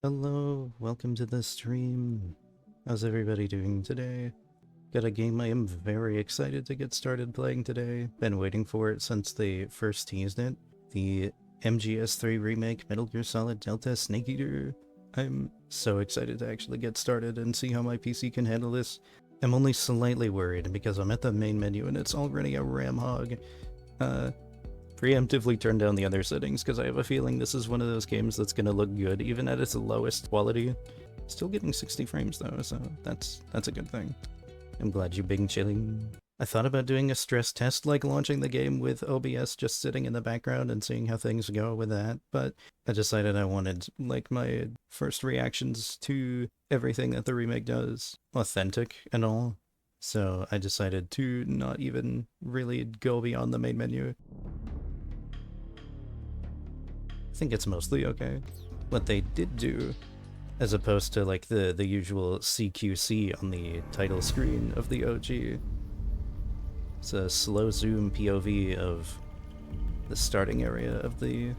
Hello, welcome to the stream. How's everybody doing today? Got a game I am very excited to get started playing today. Been waiting for it since they first teased it. The MGS3 remake Metal Gear Solid Delta Snake Eater. I'm so excited to actually get started and see how my PC can handle this. I'm only slightly worried because I'm at the main menu and it's already a RAM hog. Preemptively turn down the other settings because I have a feeling this is one of those games that's going to look good even at its lowest quality. Still getting 60 frames though, so that's a good thing. I'm glad you've been chilling. I thought about doing a stress test like launching the game with OBS just sitting in the background and seeing how things go with that, but I decided I wanted like my first reactions to everything that the remake does authentic and all. So I decided to not even really go beyond the main menu. I think it's mostly okay. What they did do, as opposed to like the usual CQC on the title screen of the OG, it's a slow zoom POV of the starting area of the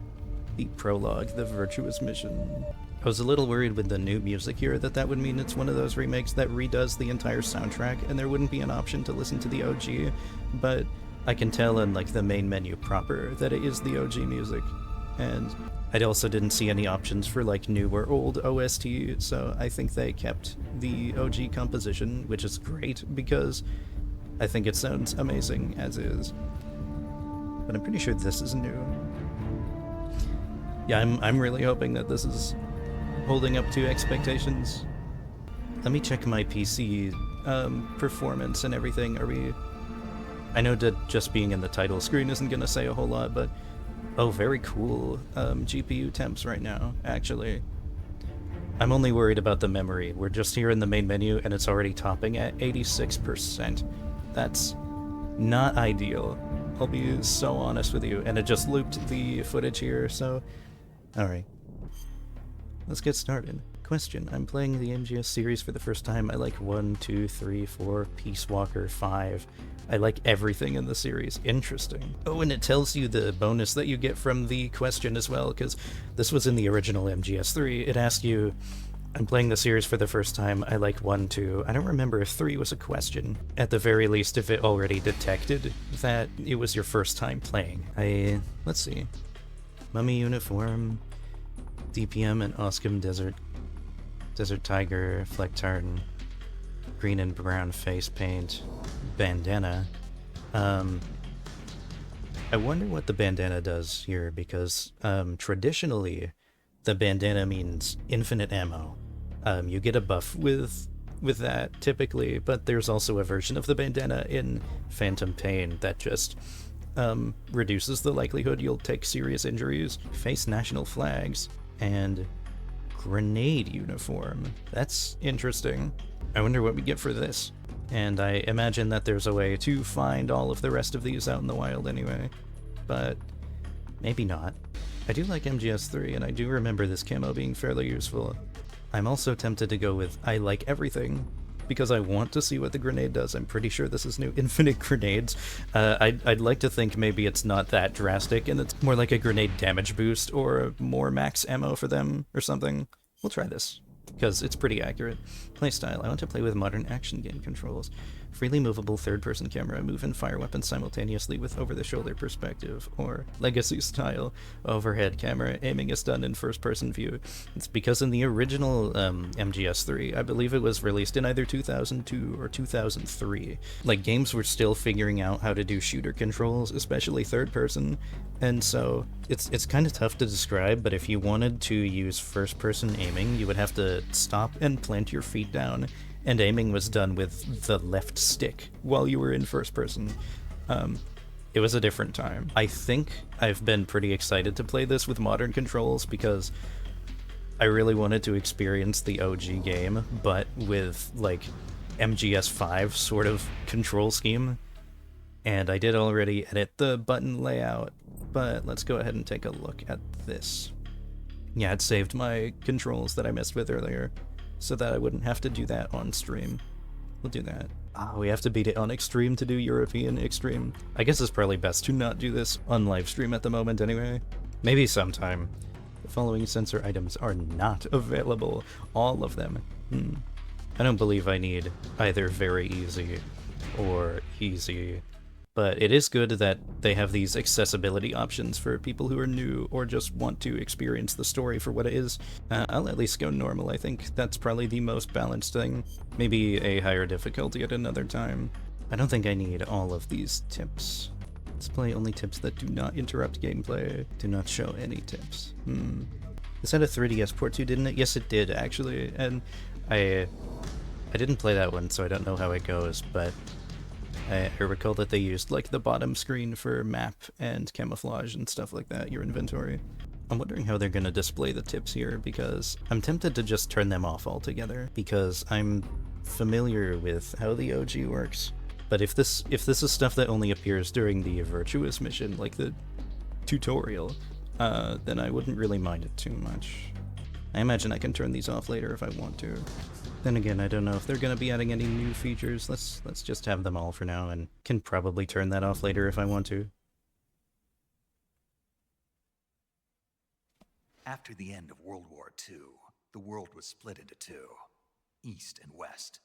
prologue, the Virtuous Mission. I was a little worried with the new music here that would mean it's one of those remakes that redoes the entire soundtrack and there wouldn't be an option to listen to the OG, but I can tell in like the main menu proper that it is the OG music. And I also didn't see any options for like new or old OST, so I think they kept the OG composition, which is great because I think it sounds amazing as is. But I'm pretty sure this is new. Yeah, I'm really hoping that this is holding up to expectations. Let me check my PC performance and everything. I know that just being in the title screen isn't gonna say a whole lot, but oh, very cool GPU temps right now, actually. I'm only worried about the memory. We're just here in the main menu and it's already topping at 86%. That's not ideal. I'll be so honest with you. And it just looped the footage here, so... Alright. Let's get started. Question. I'm playing the MGS series for the first time. I like 1, 2, 3, 4, Peace Walker, 5. I like everything in the series. Interesting. Oh, and it tells you the bonus that you get from the question as well, because this was in the original MGS3. It asked you, I'm playing the series for the first time. I like 1, 2. I don't remember if 3 was a question. At the very least, if it already detected that it was your first time playing. Let's see. Mummy uniform, DPM and Oscum Desert Tiger, Fleck Tartan, green and brown face paint, bandana. I wonder what the bandana does here, because traditionally the bandana means infinite ammo. You get a buff with that typically, but there's also a version of the bandana in Phantom Pain that just reduces the likelihood you'll take serious injuries. Face national flags and grenade uniform. That's interesting. I wonder what we get for this. And I imagine that there's a way to find all of the rest of these out in the wild anyway. But maybe not. I do like MGS3 and I do remember this camo being fairly useful. I'm also tempted to go with I like everything because I want to see what the grenade does. I'm pretty sure this is new. Infinite grenades. I'd like to think maybe it's not that drastic and it's more like a grenade damage boost or more max ammo for them or something. We'll try this because it's pretty accurate. Playstyle. I want to play with modern action game controls. Freely movable third-person camera, move and fire weapons simultaneously with over-the-shoulder perspective, or legacy style overhead camera, aiming is done in first-person view. It's because in the original MGS3, I believe it was released in either 2002 or 2003. Like, games were still figuring out how to do shooter controls, especially third-person, and so it's kind of tough to describe, but if you wanted to use first-person aiming, you would have to stop and plant your feet down, and aiming was done with the left stick while you were in first person. It was a different time. I think I've been pretty excited to play this with modern controls because I really wanted to experience the OG game, but with like MGS5 sort of control scheme. And I did already edit the button layout, but let's go ahead and take a look at this. Yeah, it saved my controls that I messed with earlier, so that I wouldn't have to do that on stream. We'll do that. We have to beat it on Extreme to do European Extreme. I guess it's probably best to not do this on live stream at the moment anyway. Maybe sometime. following sensor items are not available. All of them. I don't believe I need either very easy or easy, but it is good that they have these accessibility options for people who are new or just want to experience the story for what it is. I'll at least go normal. I think that's probably the most balanced thing. Maybe a higher difficulty at another time. I don't think I need all of these tips. Display only tips that do not interrupt gameplay. Do not show any tips. This had a 3DS port too, didn't it? Yes, it did, actually. And I didn't play that one, so I don't know how it goes, but I recall that they used, like, the bottom screen for map and camouflage and stuff like that, your inventory. I'm wondering how they're gonna display the tips here, because I'm tempted to just turn them off altogether, because I'm familiar with how the OG works. But if this is stuff that only appears during the Virtuous Mission, like the tutorial, then I wouldn't really mind it too much. I imagine I can turn these off later if I want to. Then again, I don't know if they're going to be adding any new features. Let's just have them all for now, and can probably turn that off later if I want to. After the end of World War II, the world was split into two, East and West.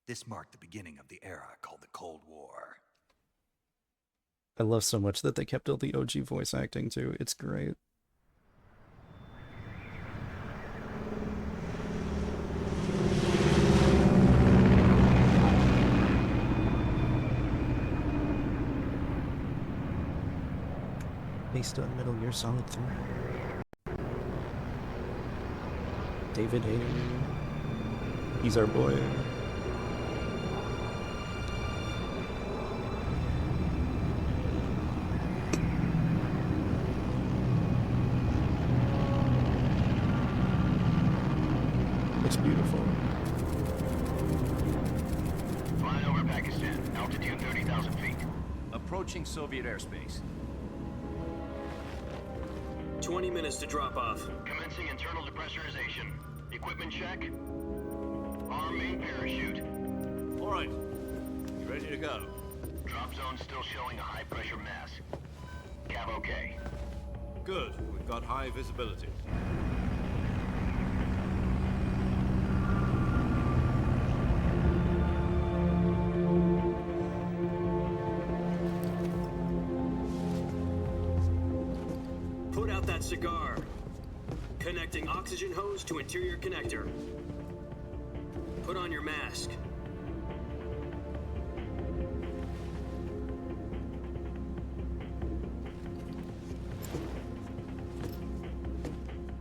This marked the beginning of the era called the Cold War. I love so much that they kept all the OG voice acting too. It's great. Based on Metal Gear Solid 3. David Hayter. He's our boy. Looks beautiful. Flying over Pakistan, altitude 30,000 feet. Approaching Soviet airspace. 20 minutes to drop off. Commencing internal depressurization. Equipment check. Arm main parachute. All right. You ready to go? Drop zone still showing a high pressure mass. Cav okay. Good. We've got high visibility. Put out that cigar. Connecting oxygen hose to interior connector. Put on your mask.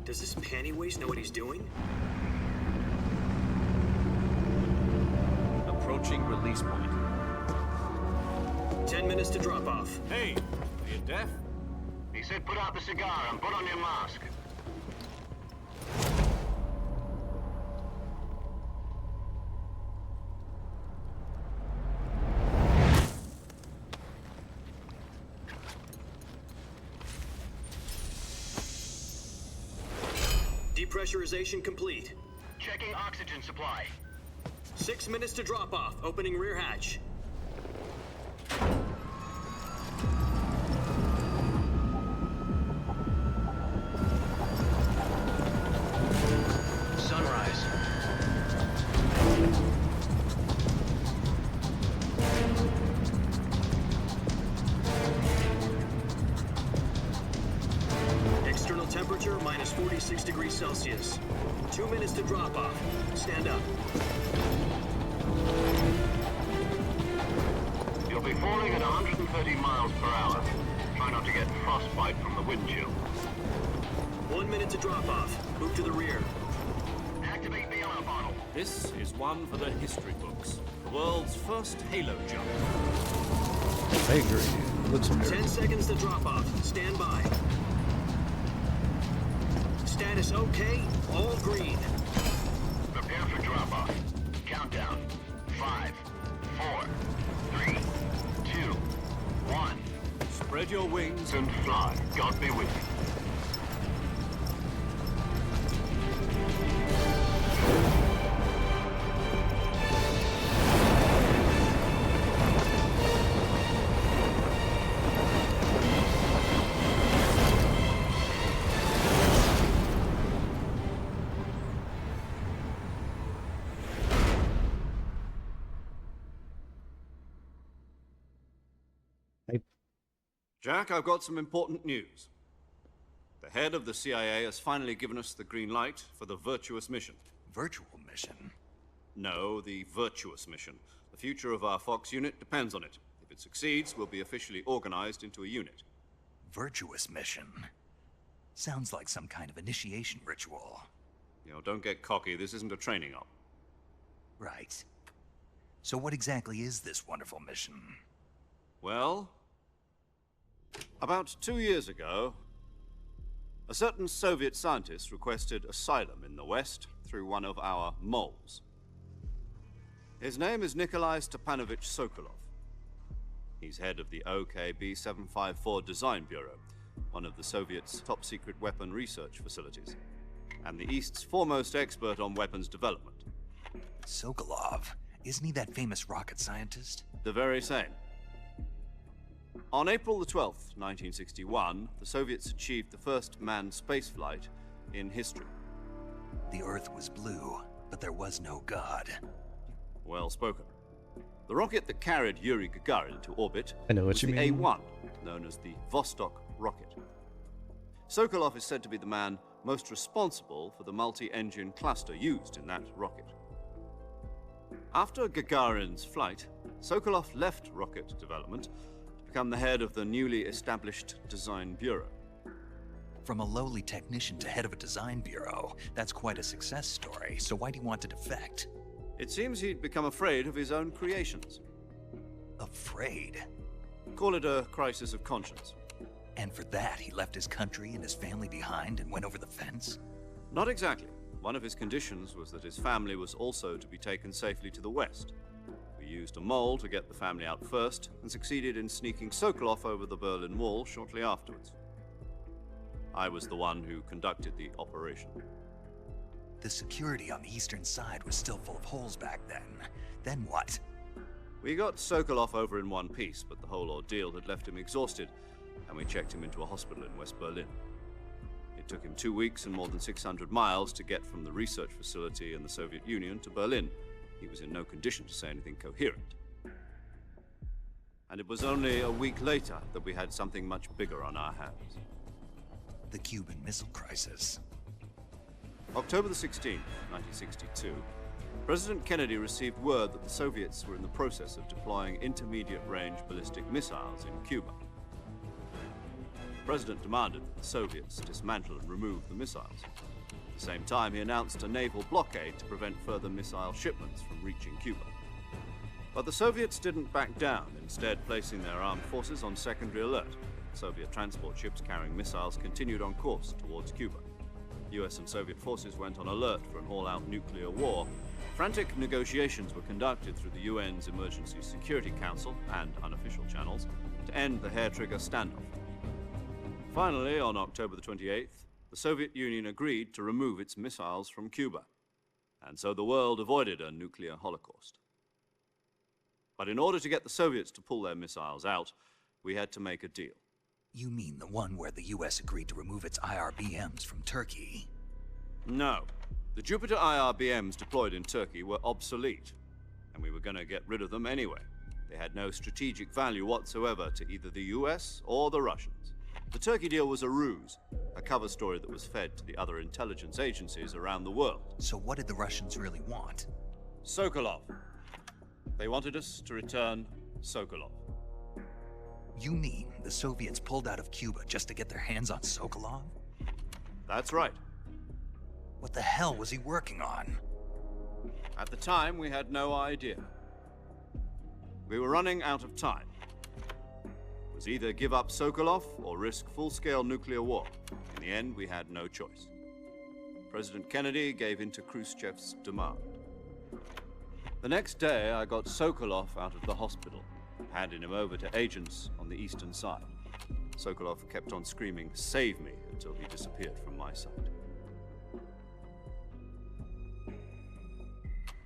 Does this panty waste know what he's doing? Approaching release point. 10 minutes to drop off. Hey, are you deaf? He said put out the cigar and put on your mask. Depressurization complete. Checking oxygen supply. 6 minutes to drop off. Opening rear hatch. Sunrise. External temperature minus 46 degrees Celsius. 2 minutes to drop off. Stand up. You'll be falling at 130 miles per hour. Try not to get frostbite from the wind chill. 1 minute to drop off. Move to the rear. Activate bailout bottle. This is one for the history books. The world's first Halo jump. I agree. Looks 10 American. seconds to drop off. Stand by. Status okay. All green. Prepare for drop-off. Countdown. 5, 4, 3, 2, 1. Spread your wings And fly. God be with you. Jack, I've got some important news. The head of the CIA has finally given us the green light for the Virtuous Mission. Virtual Mission? No, the Virtuous Mission. The future of our Fox unit depends on it. If it succeeds, we'll be officially organized into a unit. Virtuous Mission? Sounds like some kind of initiation ritual. You know, don't get cocky. This isn't a training op. Right. So what exactly is this wonderful mission? Well, about 2 years ago, a certain Soviet scientist requested asylum in the West through one of our moles. His name is Nikolai Stepanovich Sokolov. He's head of the OKB-754 Design Bureau, one of the Soviets' top-secret weapon research facilities, and the East's foremost expert on weapons development. Sokolov? Isn't he that famous rocket scientist? The very same. On April the 12th, 1961, the Soviets achieved the first manned spaceflight in history. The Earth was blue, but there was no God. Well spoken. The rocket that carried Yuri Gagarin to orbit I know what was you the mean. A-1, known as the Vostok rocket. Sokolov is said to be the man most responsible for the multi-engine cluster used in that rocket. After Gagarin's flight, Sokolov left rocket development to become the head of the newly established Design Bureau. From a lowly technician to head of a design bureau, that's quite a success story, so why'd he want to defect? It seems he'd become afraid of his own creations. Afraid? Call it a crisis of conscience. And for that, he left his country and his family behind and went over the fence? Not exactly. One of his conditions was that his family was also to be taken safely to the West. We used a mole to get the family out first, and succeeded in sneaking Sokolov over the Berlin Wall shortly afterwards. I was the one who conducted the operation. The security on the eastern side was still full of holes back then. Then what? We got Sokolov over in one piece, but the whole ordeal had left him exhausted, and we checked him into a hospital in West Berlin. It took him 2 weeks and more than 600 miles to get from the research facility in the Soviet Union to Berlin. He was in no condition to say anything coherent. And it was only a week later that we had something much bigger on our hands. The Cuban Missile Crisis. October the 16th, 1962, President Kennedy received word that the Soviets were in the process of deploying intermediate-range ballistic missiles in Cuba. The President demanded that the Soviets dismantle and remove the missiles. At the same time, he announced a naval blockade to prevent further missile shipments from reaching Cuba. But the Soviets didn't back down, instead placing their armed forces on secondary alert. Soviet transport ships carrying missiles continued on course towards Cuba. US and Soviet forces went on alert for an all-out nuclear war. Frantic negotiations were conducted through the UN's Emergency Security Council and unofficial channels to end the hair-trigger standoff. Finally, on October the 28th, the Soviet Union agreed to remove its missiles from Cuba, and so the world avoided a nuclear holocaust. But in order to get the Soviets to pull their missiles out, we had to make a deal. You mean the one where the US agreed to remove its IRBMs from Turkey? No. The Jupiter IRBMs deployed in Turkey were obsolete, and we were going to get rid of them anyway. They had no strategic value whatsoever to either the US or the Russians. The Turkey deal was a ruse, a cover story that was fed to the other intelligence agencies around the world. So what did the Russians really want? Sokolov. They wanted us to return Sokolov. You mean the Soviets pulled out of Cuba just to get their hands on Sokolov? That's right. What the hell was he working on? At the time, we had no idea. We were running out of time. It was either give up Sokolov or risk full-scale nuclear war. In the end, we had no choice. President Kennedy gave in to Khrushchev's demand. The next day, I got Sokolov out of the hospital, handing him over to agents on the eastern side. Sokolov kept on screaming, "Save me," until he disappeared from my sight.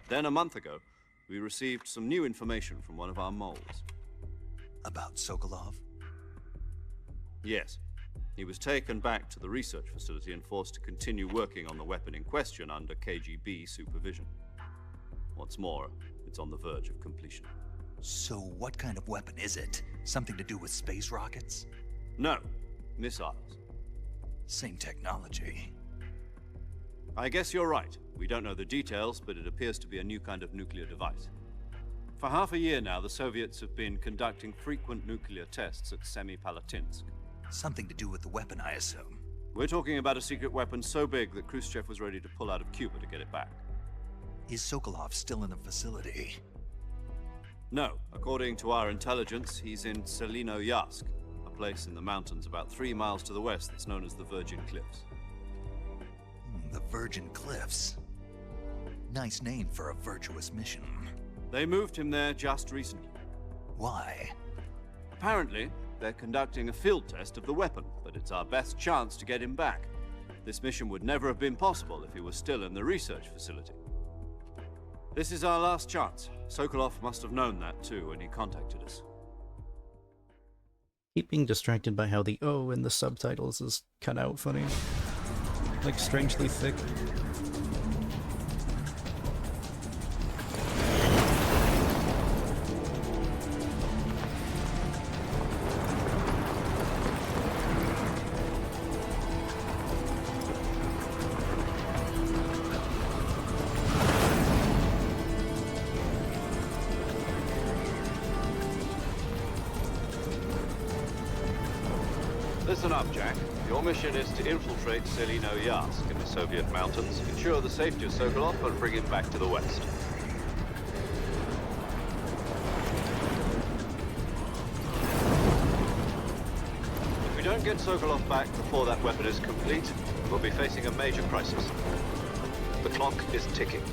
Then, a month ago, we received some new information from one of our moles. About Sokolov? Yes. He was taken back to the research facility and forced to continue working on the weapon in question under KGB supervision. What's more, it's on the verge of completion. So what kind of weapon is it? Something to do with space rockets? No, missiles. Same technology. I guess you're right. We don't know the details, but it appears to be a new kind of nuclear device. For half a year now, the Soviets have been conducting frequent nuclear tests at Semipalatinsk. Something to do with the weapon, I assume. We're talking about a secret weapon so big that Khrushchev was ready to pull out of Cuba to get it back. Is Sokolov still in the facility? No, according to our intelligence, he's in Selino-Yarsk, a place in the mountains about 3 miles to the west that's known as the Virgin Cliffs. The Virgin Cliffs. Nice name for a virtuous mission. They moved him there just recently. Why? Apparently, they're conducting a field test of the weapon, but it's our best chance to get him back. This mission would never have been possible if he was still in the research facility. This is our last chance. Sokolov must have known that too when he contacted us. Keep being distracted by how the O in the subtitles is cut out funny. Like strangely thick. Listen up, Jack. Your mission is to infiltrate Selino-Yarsk in the Soviet mountains, ensure the safety of Sokolov, and bring him back to the west. If we don't get Sokolov back before that weapon is complete, we'll be facing a major crisis. The clock is ticking.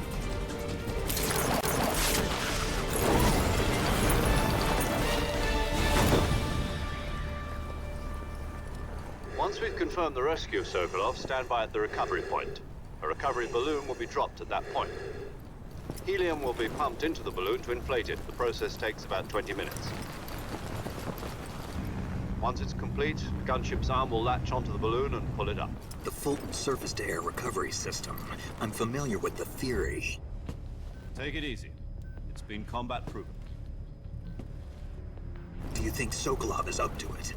Once we've confirmed the rescue of Sokolov, stand by at the recovery point. A recovery balloon will be dropped at that point. Helium will be pumped into the balloon to inflate it. The process takes about 20 minutes. Once it's complete, the gunship's arm will latch onto the balloon and pull it up. The Fulton surface-to-air recovery system. I'm familiar with the theory. Take it easy. It's been combat proven. Do you think Sokolov is up to it?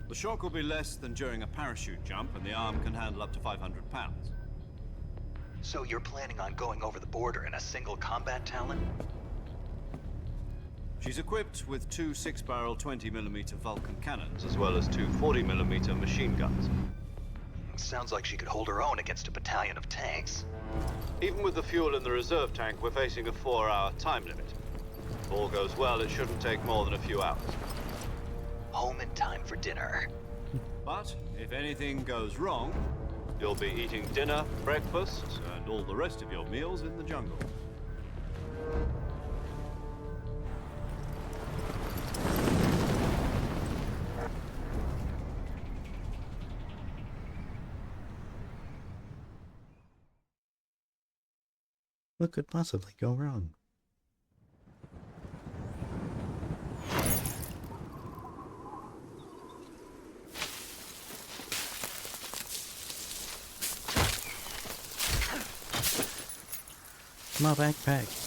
The shock will be less than during a parachute jump, and the arm can handle up to 500 pounds. So you're planning on going over the border in a single combat Talon? She's equipped with 2 6-barrel 20mm Vulcan cannons, as well as 2 40mm machine guns. Sounds like she could hold her own against a battalion of tanks. Even with the fuel in the reserve tank, we're facing a 4-hour time limit. If all goes well, it shouldn't take more than a few hours. Home in time for dinner. But if anything goes wrong, you'll be eating dinner, breakfast, and all the rest of your meals in the jungle. What could possibly go wrong? My backpack.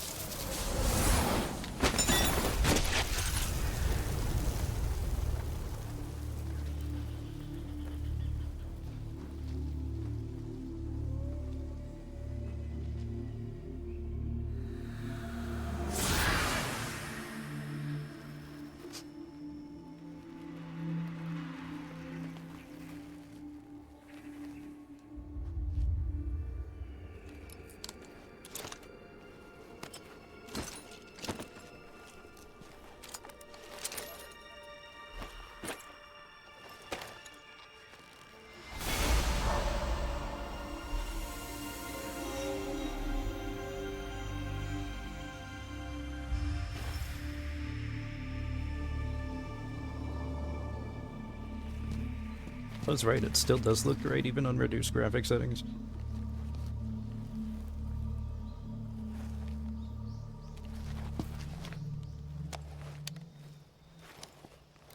I was right, it still does look great even on reduced graphic settings.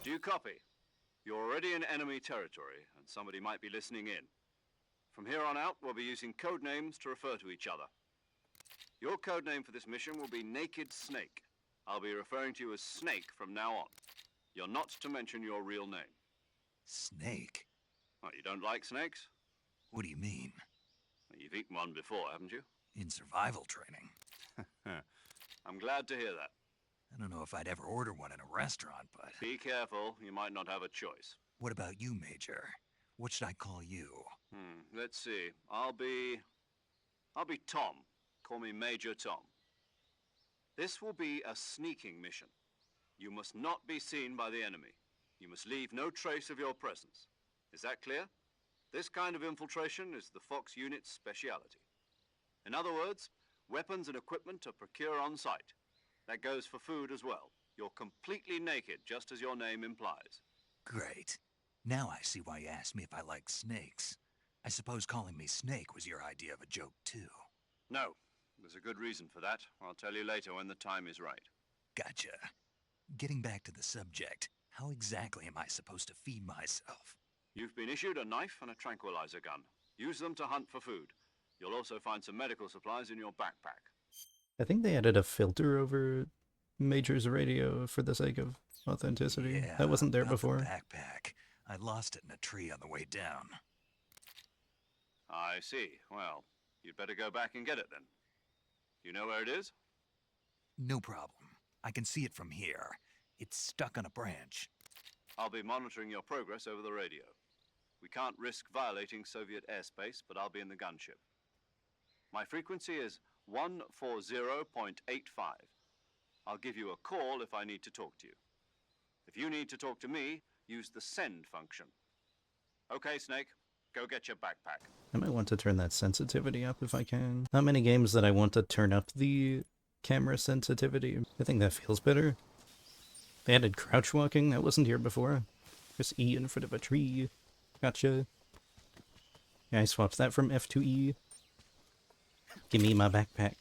Do you copy? You're already in enemy territory, and somebody might be listening in. From here on out, we'll be using code names to refer to each other. Your code name for this mission will be Naked Snake. I'll be referring to you as Snake from now on. You're not to mention your real name. Snake? What, you don't like snakes? What do you mean? Well, you've eaten one before, haven't you? In survival training? I'm glad to hear that. I don't know if I'd ever order one in a restaurant, but... Be careful, you might not have a choice. What about you, Major? What should I call you? Let's see. I'll be Tom. Call me Major Tom. This will be a sneaking mission. You must not be seen by the enemy. You must leave no trace of your presence. Is that clear? This kind of infiltration is the Fox unit's speciality. In other words, weapons and equipment are procured on site. That goes for food as well. You're completely naked, just as your name implies. Great. Now I see why you asked me if I like snakes. I suppose calling me Snake was your idea of a joke, too. No, there's a good reason for that. I'll tell you later when the time is right. Gotcha. Getting back to the subject, how exactly am I supposed to feed myself? You've been issued a knife and a tranquilizer gun. Use them to hunt for food. You'll also find some medical supplies in your backpack. I think they added a filter over Major's radio for the sake of authenticity. Yeah, that wasn't there about the before. backpack. I lost it in a tree on the way down. I see. Well, you'd better go back and get it then. You know where it is? No problem. I can see it from here. It's stuck on a branch. I'll be monitoring your progress over the radio. We can't risk violating Soviet airspace, but I'll be in the gunship. My frequency is 140.85. I'll give you a call if I need to talk to you. If you need to talk to me, use the send function. Okay, Snake, go get your backpack. I might want to turn that sensitivity up if I can. Not many games that I want to turn up the camera sensitivity. I think that feels better. They added crouch walking. That wasn't here before. Press E in front of a tree. Gotcha. Yeah, I swapped that from F to E. Give me my backpack.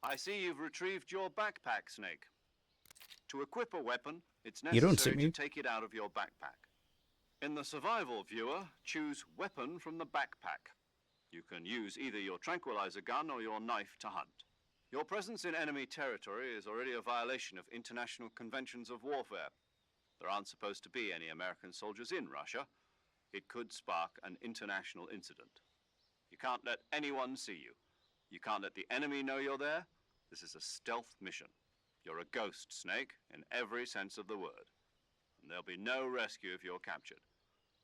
I see you've retrieved your backpack, Snake. To equip a weapon, it's You don't see necessary me. to take it out of your backpack. In the survival viewer, choose weapon from the backpack. You can use either your tranquilizer gun or your knife to hunt. Your presence in enemy territory is already a violation of international conventions of warfare. There aren't supposed to be any American soldiers in Russia. It could spark an international incident. You can't let anyone see you. You can't let the enemy know you're there. This is a stealth mission. You're a ghost, Snake, in every sense of the word. And there'll be no rescue if you're captured.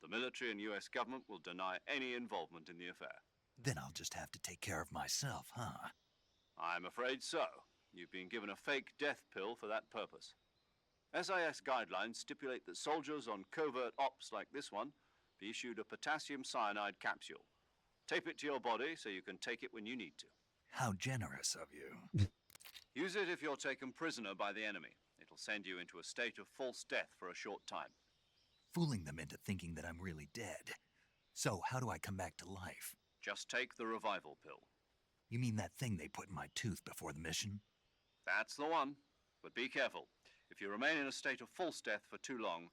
The military and US government will deny any involvement in the affair. Then I'll just have to take care of myself, huh? I'm afraid so. You've been given a fake death pill for that purpose. SIS guidelines stipulate that soldiers on covert ops like this one be issued a potassium cyanide capsule. Tape it to your body so you can take it when you need to. How generous of you. Use it if you're taken prisoner by the enemy. It'll send you into a state of false death for a short time. Fooling them into thinking that I'm really dead. So, how do I come back to life? Just take the revival pill. You mean that thing they put in my tooth before the mission? That's the one. But be careful. If you remain in a state of false death for too long,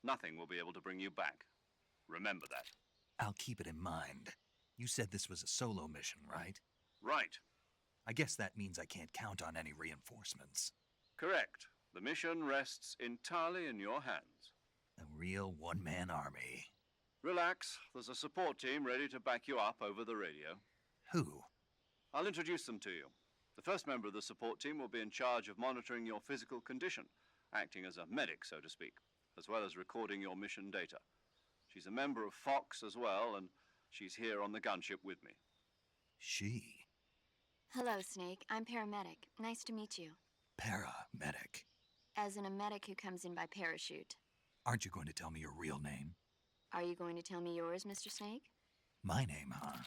nothing will be able to bring you back. Remember that. I'll keep it in mind. You said this was a solo mission, right? Right. I guess that means I can't count on any reinforcements. Correct. The mission rests entirely in your hands. A real one-man army. Relax. There's a support team ready to back you up over the radio. Who? I'll introduce them to you. The first member of the support team will be in charge of monitoring your physical condition, acting as a medic, so to speak, as well as recording your mission data. She's a member of Fox as well, and she's here on the gunship with me. She? Hello, Snake. I'm paramedic. Nice to meet you. Paramedic. As in a medic who comes in by parachute. Aren't you going to tell me your real name? Are you going to tell me yours, Mr. Snake? My name, huh?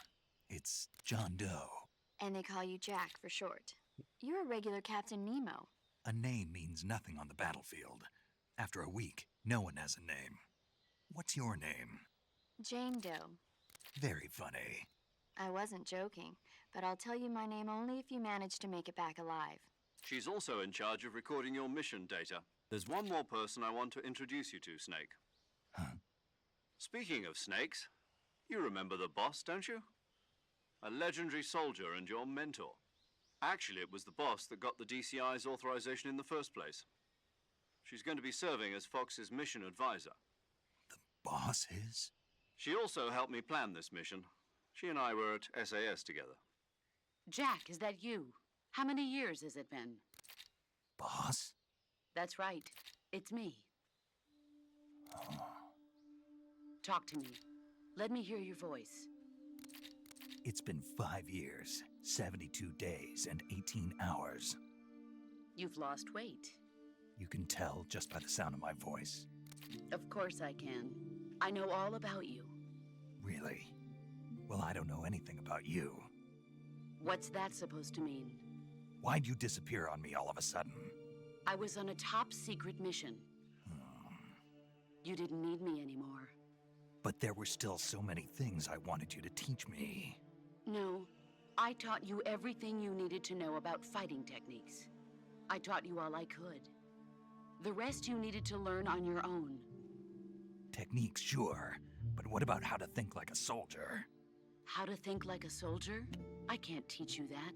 It's John Doe. And they call you Jack for short. You're a regular Captain Nemo. A name means nothing on the battlefield. After a week, no one has a name. What's your name? Jane Doe. Very funny. I wasn't joking, but I'll tell you my name only if you manage to make it back alive. She's also in charge of recording your mission data. There's one more person I want to introduce you to, Snake. Huh? Speaking of snakes, You remember the boss, don't you? A legendary soldier and your mentor. Actually, it was the boss that got the DCI's authorization in the first place. She's going to be serving as Fox's mission advisor. The boss is? She also helped me plan this mission. She and I were at SAS together. Jack, is that you? How many years has it been? Boss? That's right. It's me. Talk to me. Let me hear your voice. It's been 5 years, 72 days, and 18 hours. You've lost weight. You can tell just by the sound of my voice. Of course I can. I know all about you. Really? Well, I don't know anything about you. What's that supposed to mean? Why'd you disappear on me all of a sudden? I was on a top-secret mission. You didn't need me anymore. But there were still so many things I wanted you to teach me. No, I taught you everything you needed to know about fighting techniques. I taught you all I could. The rest you needed to learn on your own. Techniques, sure. But what about how to think like a soldier? How to think like a soldier? I can't teach you that.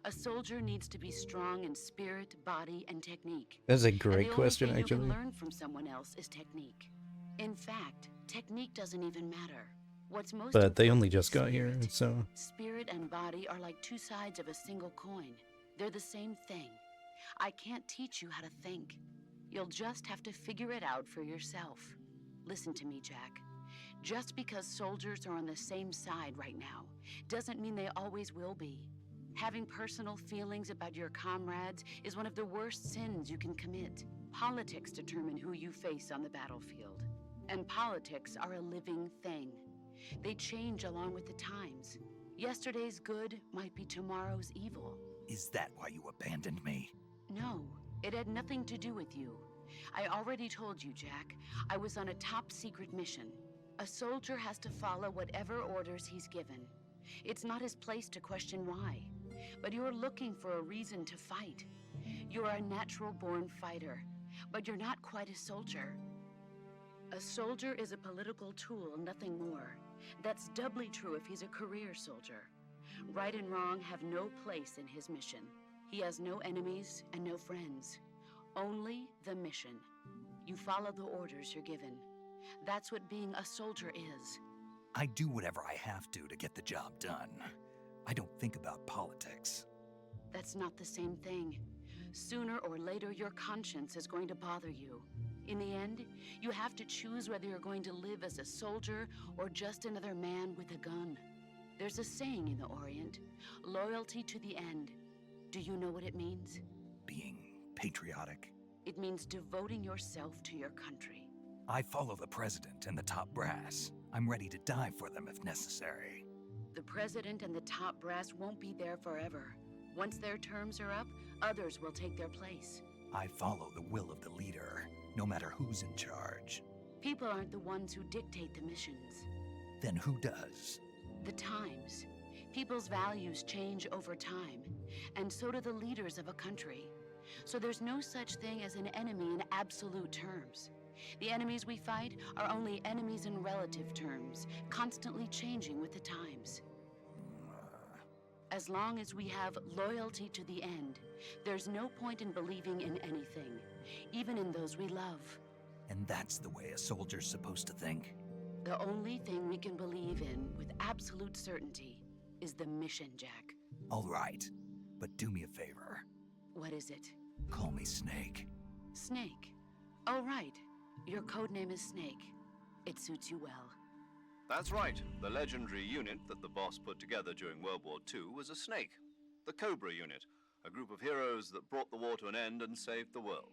A soldier needs to be strong in spirit, body, and technique. That's a And great the question, only thing actually. you can learn from someone else is technique. In fact, technique doesn't even matter. What's most But they only important just is got here, spirit. so... Spirit and body are like two sides of a single coin. They're the same thing. I can't teach you how to think. You'll just have to figure it out for yourself. Listen to me, Jack. Just because soldiers are on the same side right now doesn't mean they always will be. Having personal feelings about your comrades is one of the worst sins you can commit. Politics determine who you face on the battlefield. And politics are a living thing. They change along with the times. Yesterday's good might be tomorrow's evil. Is that why you abandoned me? No, it had nothing to do with you. I already told you, Jack. I was on a top-secret mission. A soldier has to follow whatever orders he's given. It's not his place to question why. But you're looking for a reason to fight. You're a natural-born fighter, but you're not quite a soldier. A soldier is a political tool, nothing more. That's doubly true if he's a career soldier. Right and wrong have no place in his mission. He has no enemies and no friends. Only the mission. You follow the orders you're given. That's what being a soldier is. I do whatever I have to get the job done. I don't think about politics. That's not the same thing. Sooner or later, your conscience is going to bother you. In the end, you have to choose whether you're going to live as a soldier or just another man with a gun. There's a saying in the Orient, loyalty to the end. Do you know what it means? Being patriotic. It means devoting yourself to your country. I follow the president and the top brass. I'm ready to die for them if necessary. The president and the top brass won't be there forever. Once their terms are up, others will take their place. I follow the will of the leader, no matter who's in charge. People aren't the ones who dictate the missions. Then who does? The times. People's values change over time, and so do the leaders of a country. So there's no such thing as an enemy in absolute terms. The enemies we fight are only enemies in relative terms, constantly changing with the times. As long as we have loyalty to the end, there's no point in believing in anything, even in those we love. And that's the way a soldier's supposed to think? The only thing we can believe in with absolute certainty is the mission, Jack. All right, but do me a favor. What is it? Call me Snake. Snake. Oh, right. Your codename is Snake. It suits you well. That's right. The legendary unit that the boss put together during World War II was a snake. The Cobra unit, a group of heroes that brought the war to an end and saved the world.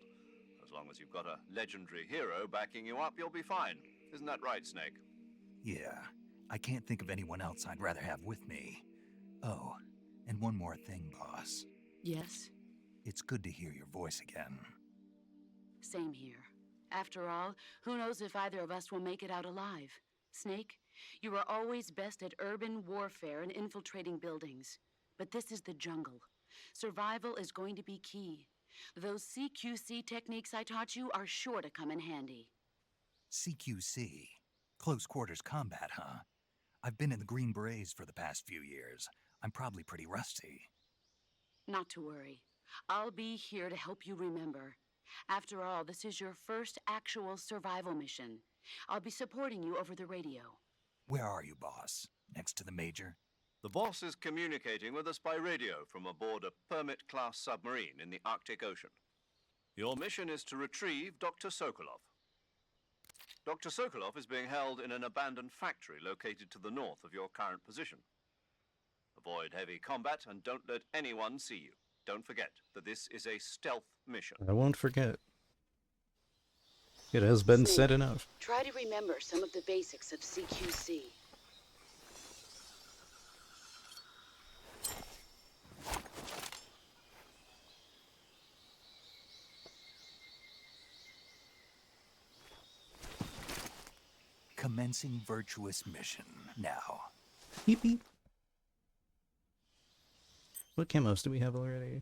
As long as you've got a legendary hero backing you up, you'll be fine. Isn't that right, Snake? Yeah, I can't think of anyone else I'd rather have with me. Oh, and one more thing, boss. Yes? It's good to hear your voice again. Same here. After all, who knows if either of us will make it out alive? Snake, you are always best at urban warfare and infiltrating buildings. But this is the jungle. Survival is going to be key. Those CQC techniques I taught you are sure to come in handy. CQC. Close quarters combat, huh? I've been in the Green Berets for the past few years. I'm probably pretty rusty. Not to worry. I'll be here to help you remember. After all, this is your first actual survival mission. I'll be supporting you over the radio. Where are you, boss? Next to the Major? The boss is communicating with us by radio from aboard a Permit-class submarine in the Arctic Ocean. Your mission is to retrieve Dr. Sokolov. Dr. Sokolov is being held in an abandoned factory located to the north of your current position. Avoid heavy combat and don't let anyone see you. Don't forget that this is a stealth mission. I won't forget. It has been said enough. Try to remember some of the basics of CQC. Commencing Virtuous Mission now. Beep beep. What camos do we have already?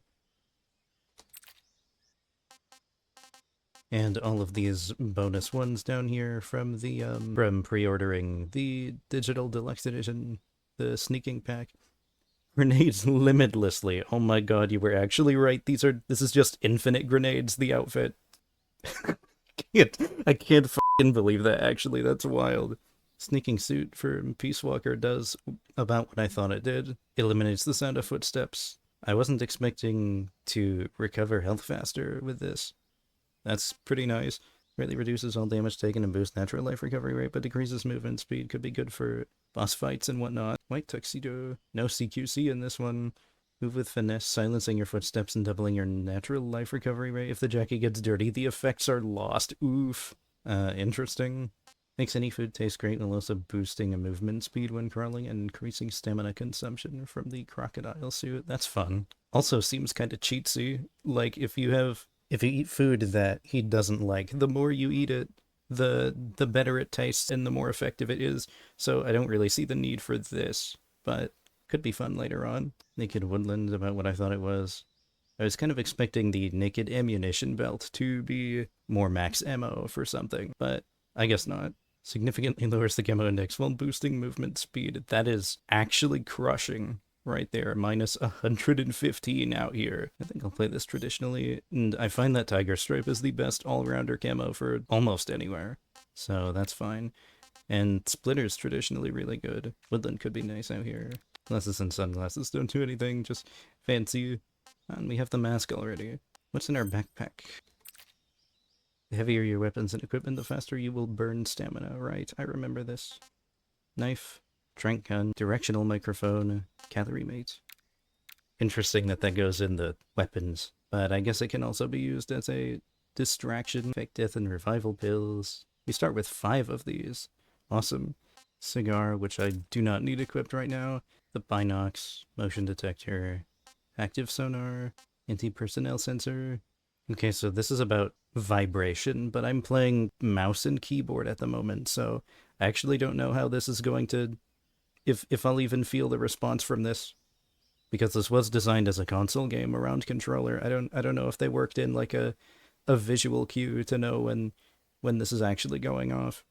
And all of these bonus ones down here from the from pre-ordering the digital deluxe edition, the sneaking pack. Grenades limitlessly. Oh my god, you were actually right. This is just infinite grenades, the outfit. I can't fucking believe that, actually. That's wild. Sneaking suit for Peace Walker does about what I thought it did. Eliminates the sound of footsteps. I wasn't expecting to recover health faster with this. That's pretty nice. Greatly reduces all damage taken and boosts natural life recovery rate, but decreases movement speed. Could be good for boss fights and whatnot. White tuxedo. No CQC in this one. Move with finesse, silencing your footsteps and doubling your natural life recovery rate. If the jacket gets dirty, the effects are lost. Oof. Interesting. Makes any food taste great while also boosting a movement speed when crawling and increasing stamina consumption from the crocodile suit. That's fun. Also seems kind of cheatsy. Like, if you eat food that he doesn't like, the more you eat it, the better it tastes and the more effective it is. So I don't really see the need for this, but could be fun later on. Naked Woodland, about what I thought it was. I was kind of expecting the Naked Ammunition belt to be more max ammo for something, but I guess not. Significantly lowers the camo index while boosting movement speed. That is actually crushing right there. Minus 115 out here. I think I'll play this traditionally, and I find that Tiger Stripe is the best all-rounder camo for almost anywhere, so that's fine. And Splitter's traditionally really good. Woodland could be nice out here. Glasses and sunglasses don't do anything, just fancy. And we have the mask already. What's in our backpack? The heavier your weapons and equipment, the faster you will burn stamina. Right, I remember this. Knife, trank gun, directional microphone, calorie mate. Interesting that that goes in the weapons, but I guess it can also be used as a distraction. Fake death and revival pills. We start with 5 of these. Awesome. Cigar, which I do not need equipped right now. The binocs, motion detector, active sonar, anti-personnel sensor. Okay, so this is about vibration, but I'm playing mouse and keyboard at the moment, so I actually don't know how this is going to... If I'll even feel the response from this. Because this was designed as a console game around controller. I don't know if they worked in like a visual cue to know when this is actually going off.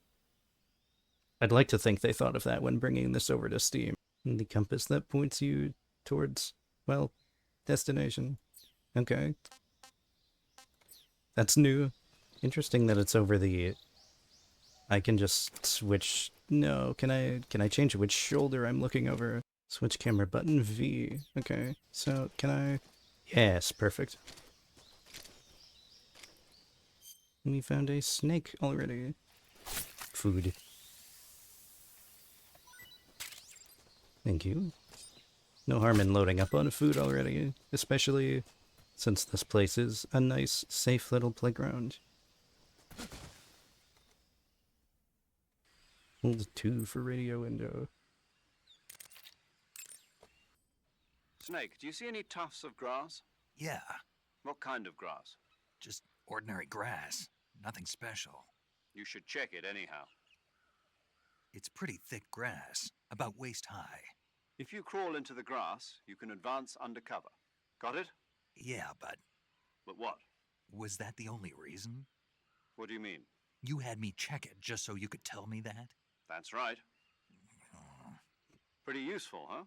I'd like to think they thought of that when bringing this over to Steam. And the compass that points you towards, well, destination. Okay. That's new. Interesting that it's over the... I can just switch... No, can I change which shoulder I'm looking over? Switch camera button, V. Okay, so can I... Yes, perfect. We found a snake already. Food. Thank you. No harm in loading up on food already, especially since this place is a nice, safe little playground. Hold 2 for radio window. Snake, do you see any tufts of grass? Yeah, What kind of grass? just ordinary grass. Nothing special. You should check it anyhow. It's pretty thick grass, about waist high. If you crawl into the grass, you can advance undercover. Got it? Yeah, but But what? was that the only reason? What do you mean? You had me check it just so you could tell me that? That's right. Pretty useful, huh?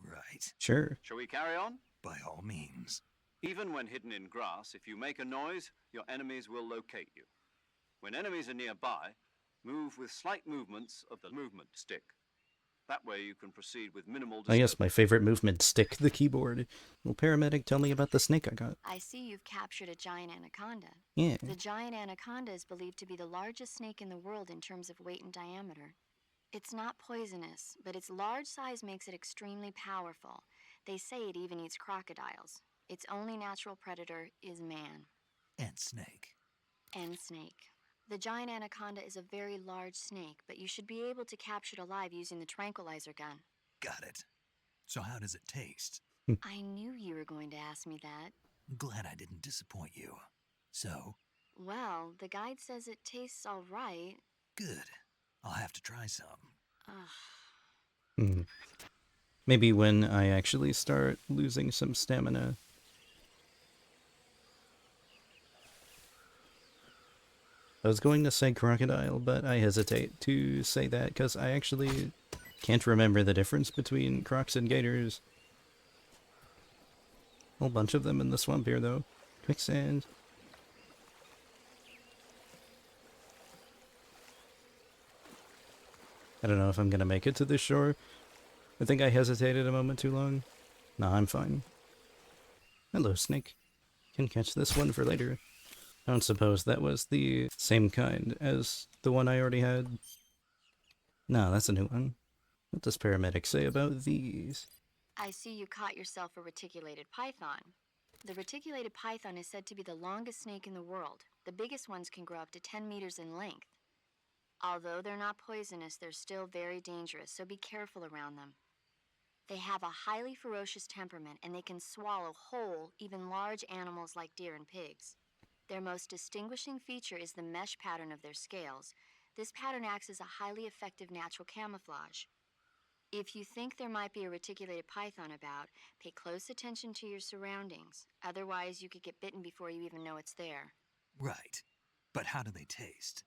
Right. Sure. Shall we carry on? By all means. Even when hidden in grass, if you make a noise, your enemies will locate you. When enemies are nearby, move with slight movements of the movement stick. That way you can proceed with minimal I guess disturbance. my favorite movement, stick the keyboard. Well, paramedic, tell me about the snake I got. I see you've captured a giant anaconda. Yeah. The giant anaconda is believed to be the largest snake in the world in terms of weight and diameter. It's not poisonous, but its large size makes it extremely powerful. They say it even eats crocodiles. Its only natural predator is man. And snake. And snake. The giant anaconda is a very large snake, but you should be able to capture it alive using the tranquilizer gun. Got it. So how does it taste? I knew you were going to ask me that. Glad I didn't disappoint you. So? Well, the guide says it tastes all right. Good. I'll have to try some. Maybe when I actually start losing some stamina. I was going to say crocodile, but I hesitate to say that because I actually can't remember the difference between crocs and gators. Whole bunch of them in the swamp here, though. Quicksand. I don't know if I'm gonna make it to this shore. I think I hesitated a moment too long. Nah, I'm fine. Hello, snake. Can catch this one for later. I don't suppose that was the same kind as the one I already had. No, that's a new one. What does paramedic say about these? I see you caught yourself a reticulated python. The reticulated python is said to be the longest snake in the world. The biggest ones can grow up to 10 meters in length. Although they're not poisonous, they're still very dangerous, so be careful around them. They have a highly ferocious temperament, and they can swallow whole, even large animals like deer and pigs. Their most distinguishing feature is the mesh pattern of their scales. This pattern acts as a highly effective natural camouflage. If you think there might be a reticulated python about, pay close attention to your surroundings. Otherwise, you could get bitten before you even know it's there. Right. But how do they taste?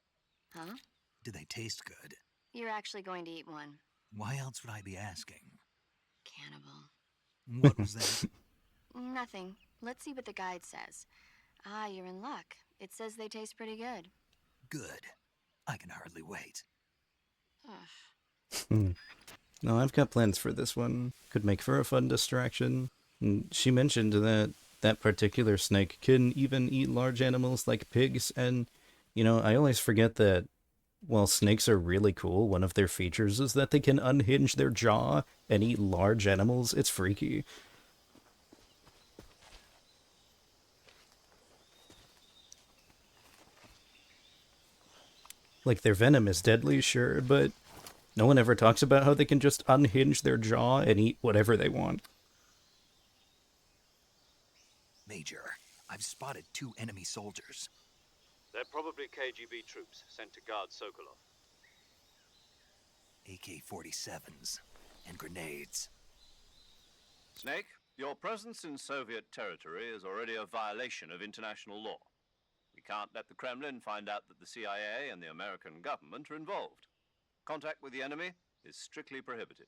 Huh? Do they taste good? You're actually going to eat one. Why else would I be asking? Cannibal. What was that? Nothing. Let's see what the guide says. Ah, you're in luck. It says they taste pretty good. Good. I can hardly wait. No, I've got plans for this one. Could make for a fun distraction. And she mentioned that that particular snake can even eat large animals like pigs, and, you know, I always forget that while snakes are really cool, one of their features is that they can unhinge their jaw and eat large animals. It's freaky. Like, their venom is deadly, sure, but no one ever talks about how they can just unhinge their jaw and eat whatever they want. Major, I've spotted 2 enemy soldiers. They're probably KGB troops sent to guard Sokolov. AK-47s and grenades. Snake, your presence in Soviet territory is already a violation of international law. We can't let the Kremlin find out that the CIA and the American government are involved. Contact with the enemy is strictly prohibited.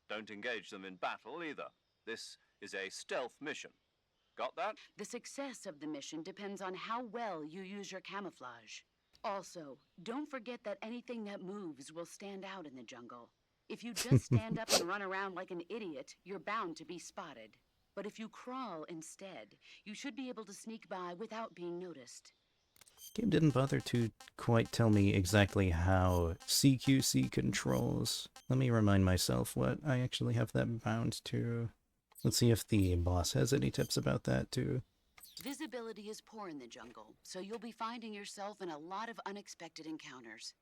Don't engage them in battle either. This is a stealth mission. Got that? The success of the mission depends on how well you use your camouflage. Also, don't forget that anything that moves will stand out in the jungle. If you just stand up and run around like an idiot, you're bound to be spotted. But if you crawl instead, you should be able to sneak by without being noticed. Game didn't bother to quite tell me exactly how CQC controls. Let me remind myself what I actually have that bound to. Let's see if the boss has any tips about that too. Visibility is poor in the jungle, so you'll be finding yourself in a lot of unexpected encounters.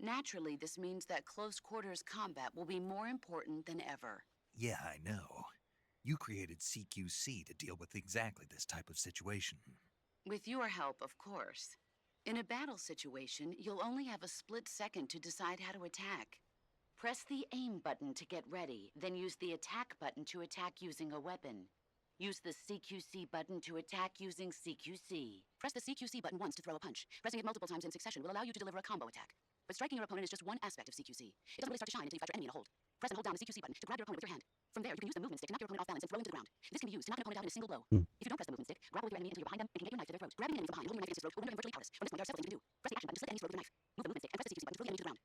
Naturally, this means that close quarters combat will be more important than ever. Yeah, I know. You created CQC to deal with exactly this type of situation. With your help, of course. In a battle situation, you'll only have a split second to decide how to attack. Press the aim button to get ready, then use the attack button to attack using a weapon. Use the CQC button to attack using CQC. Press the CQC button once to throw a punch. Pressing it multiple times in succession will allow you to deliver a combo attack. But striking your opponent is just one aspect of CQC. It doesn't really start to shine until you factor enemy in a hold. Press and hold down the CQC button to grab your opponent with your hand. From there, you can use the movement stick to knock your opponent off balance and throw him to the ground. This can be used to knock an opponent out in a single blow. If you don't press the movement stick, grapple with your enemy until you're behind them and can get your knife to their throat. Grabbing an enemy from behind and holding your knife against his throat will render him virtually powerless. From this point, there are several things you can do. Press the action button to slit the enemy's throat with your knife. Move the movement stick and press the CQC button to throw the enemy to the ground.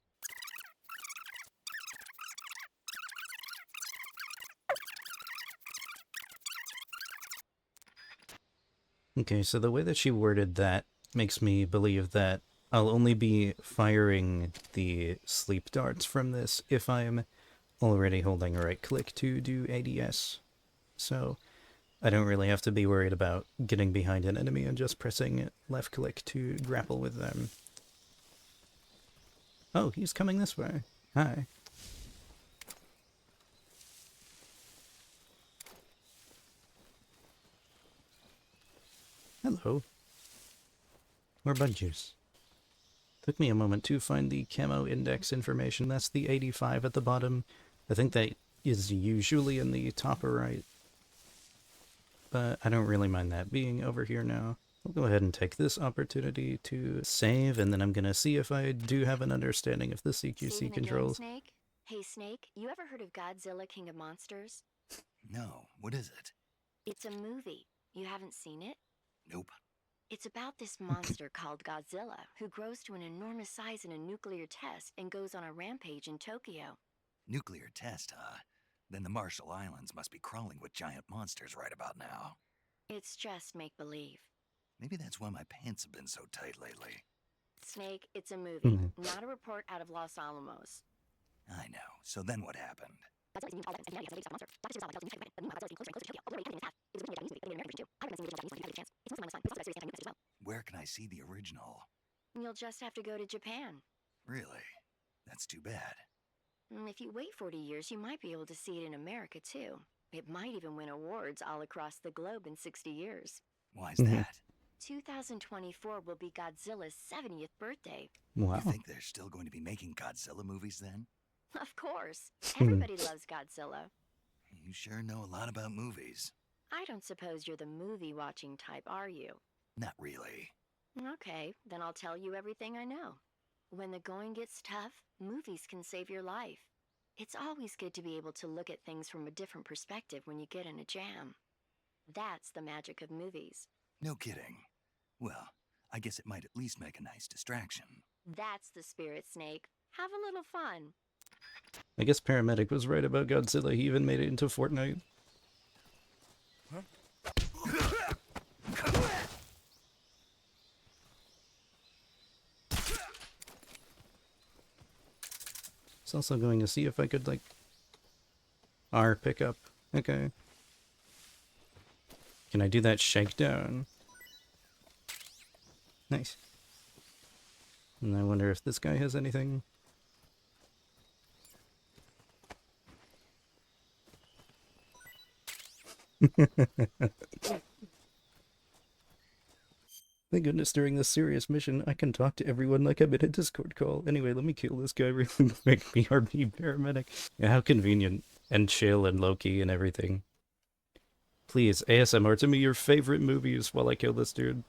Okay, so the way that she worded that makes me believe that I'll only be firing the sleep darts from this if I'm already holding right click to do ADS. So I don't really have to be worried about getting behind an enemy and just pressing left click to grapple with them. Oh, he's coming this way. Hi. Hello. More bug juice. Took me a moment to find the camo index information. That's the 85 at the bottom. I think that is usually in the top right. But I don't really mind that being over here now. I'll go ahead and take this opportunity to save, and then I'm gonna see if I do have an understanding of the CQC Saving controls. again, Snake? Hey, Snake, you ever heard of Godzilla King of Monsters? No, what is it? It's a movie. You haven't seen it? Nope. It's about this monster called Godzilla, who grows to an enormous size in a nuclear test and goes on a rampage in Tokyo. Nuclear test, huh? Then the Marshall Islands must be crawling with giant monsters right about now. It's just make-believe. Maybe that's why my pants have been so tight lately. Snake, it's a movie, not a report out of Los Alamos. I know. So then what happened? Where can I see the original? You'll just have to go to Japan. Really? That's too bad. If you wait 40 years, you might be able to see it in America, too. It might even win awards all across the globe in 60 years. Why's that? 2024 will be Godzilla's 70th birthday. Wow. You think they're still going to be making Godzilla movies then? Of course. Everybody loves Godzilla. You sure know a lot about movies. I don't suppose you're the movie-watching type, are you? Not really. Okay, then I'll tell you everything I know. When the going gets tough, movies can save your life. It's always good to be able to look at things from a different perspective when you get in a jam. That's the magic of movies. No kidding. Well, I guess it might at least make a nice distraction. That's the spirit, Snake. Have a little fun. I guess Paramedic was right about Godzilla. He even made it into Fortnite. I was also going to see if I could, like, R pickup. Okay. Can I do that shakedown? Nice. And I wonder if this guy has anything. Thank goodness during this serious mission, I can talk to everyone like I'm in a Discord call. Anyway, let me kill this guy really quick. BRB paramedic. Yeah, how convenient. And chill and low-key and everything. Please, ASMR to me your favorite movies while I kill this dude.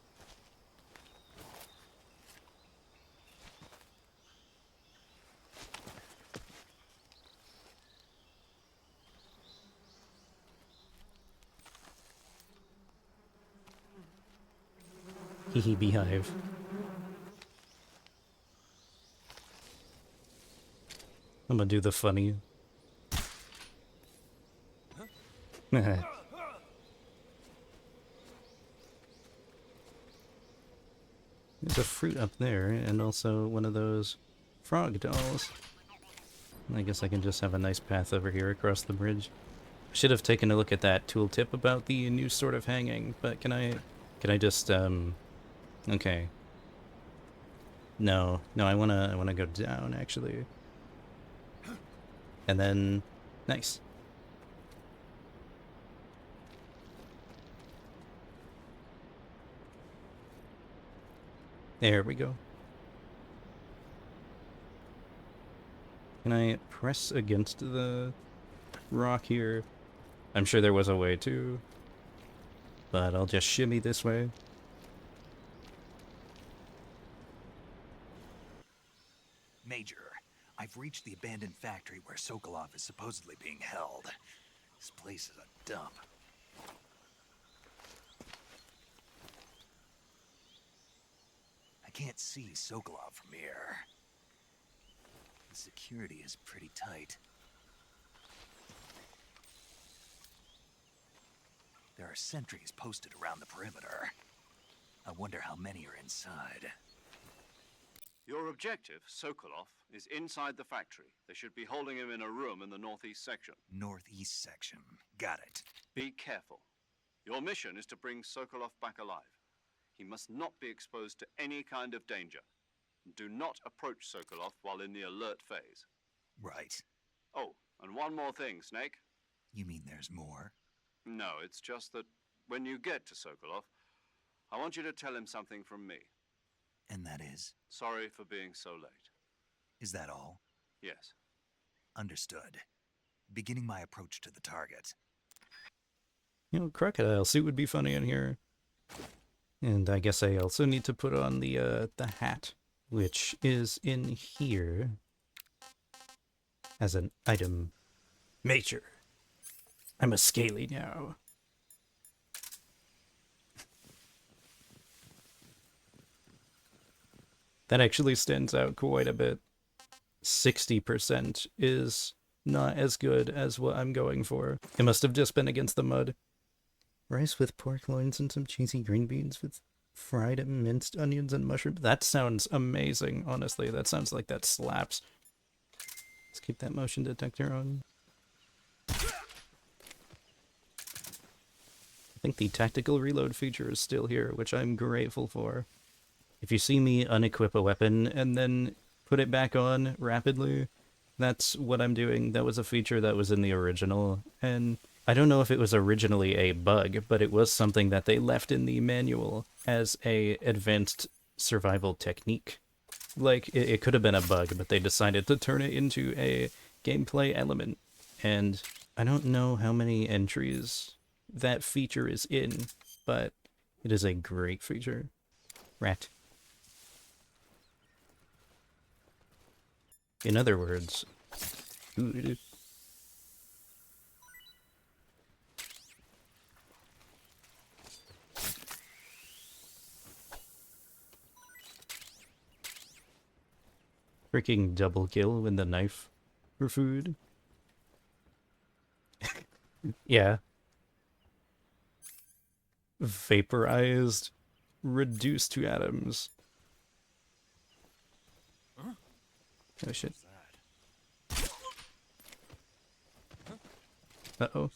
Hehe, beehive. I'm gonna do the funny. There's a fruit up there, and also one of those frog dolls. I guess I can just have a nice path over here across the bridge. I should have taken a look at that tooltip about the new sort of hanging, but can I just, okay. No, I wanna go down, actually. And then, nice. There we go. Can I press against the rock here? I'm sure there was a way to, but I'll just shimmy this way. Major, I've reached the abandoned factory where Sokolov is supposedly being held. This place is a dump. I can't see Sokolov from here. The security is pretty tight. There are sentries posted around the perimeter. I wonder how many are inside. Your objective, Sokolov, is inside the factory. They should be holding him in a room in the northeast section. Northeast section. Got it. Be careful. Your mission is to bring Sokolov back alive. He must not be exposed to any kind of danger. Do not approach Sokolov while in the alert phase. Right. Oh, and one more thing, Snake. You mean there's more? No, it's just that when you get to Sokolov, I want you to tell him something from me. And that is? Sorry for being so late. Is that all? Yes. Understood. Beginning my approach to the target. You know, crocodile suit would be funny in here. And I guess I also need to put on the hat, which is in here as an item. Major, I'm a scaly now. That actually stands out quite a bit. 60% is not as good as what I'm going for. It must have just been against the mud. Rice with pork loins and some cheesy green beans with fried minced onions and mushrooms. That sounds amazing, honestly. That sounds like that slaps. Let's keep that motion detector on. I think the tactical reload feature is still here, which I'm grateful for. If you see me unequip a weapon and then put it back on rapidly, that's what I'm doing. That was a feature that was in the original, and I don't know if it was originally a bug, but it was something that they left in the manual as a advanced survival technique. Like, it could have been a bug, but they decided to turn it into a gameplay element. And I don't know how many entries that feature is in, but it is a great feature. Rat. In other words, food. Freaking double kill with the knife for food. Yeah. Vaporized, reduced to atoms. Huh? Oh shit. Uh-oh.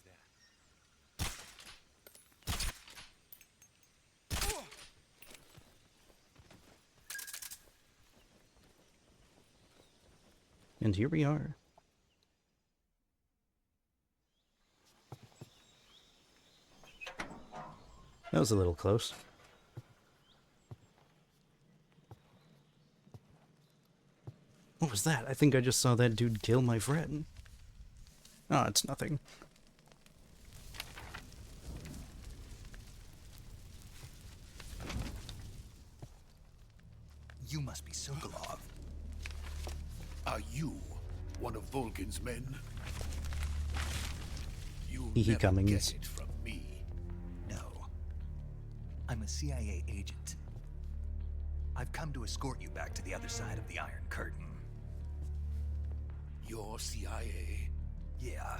And here we are. That was a little close. What was that? I think I just saw that dude kill my friend. Oh, it's nothing. You must be Sokolov. Are you one of Volgin's men? You'll Hee never Cummings. get it from me. No. I'm a CIA agent. I've come to escort you back to the other side of the Iron Curtain. You're CIA? Yeah.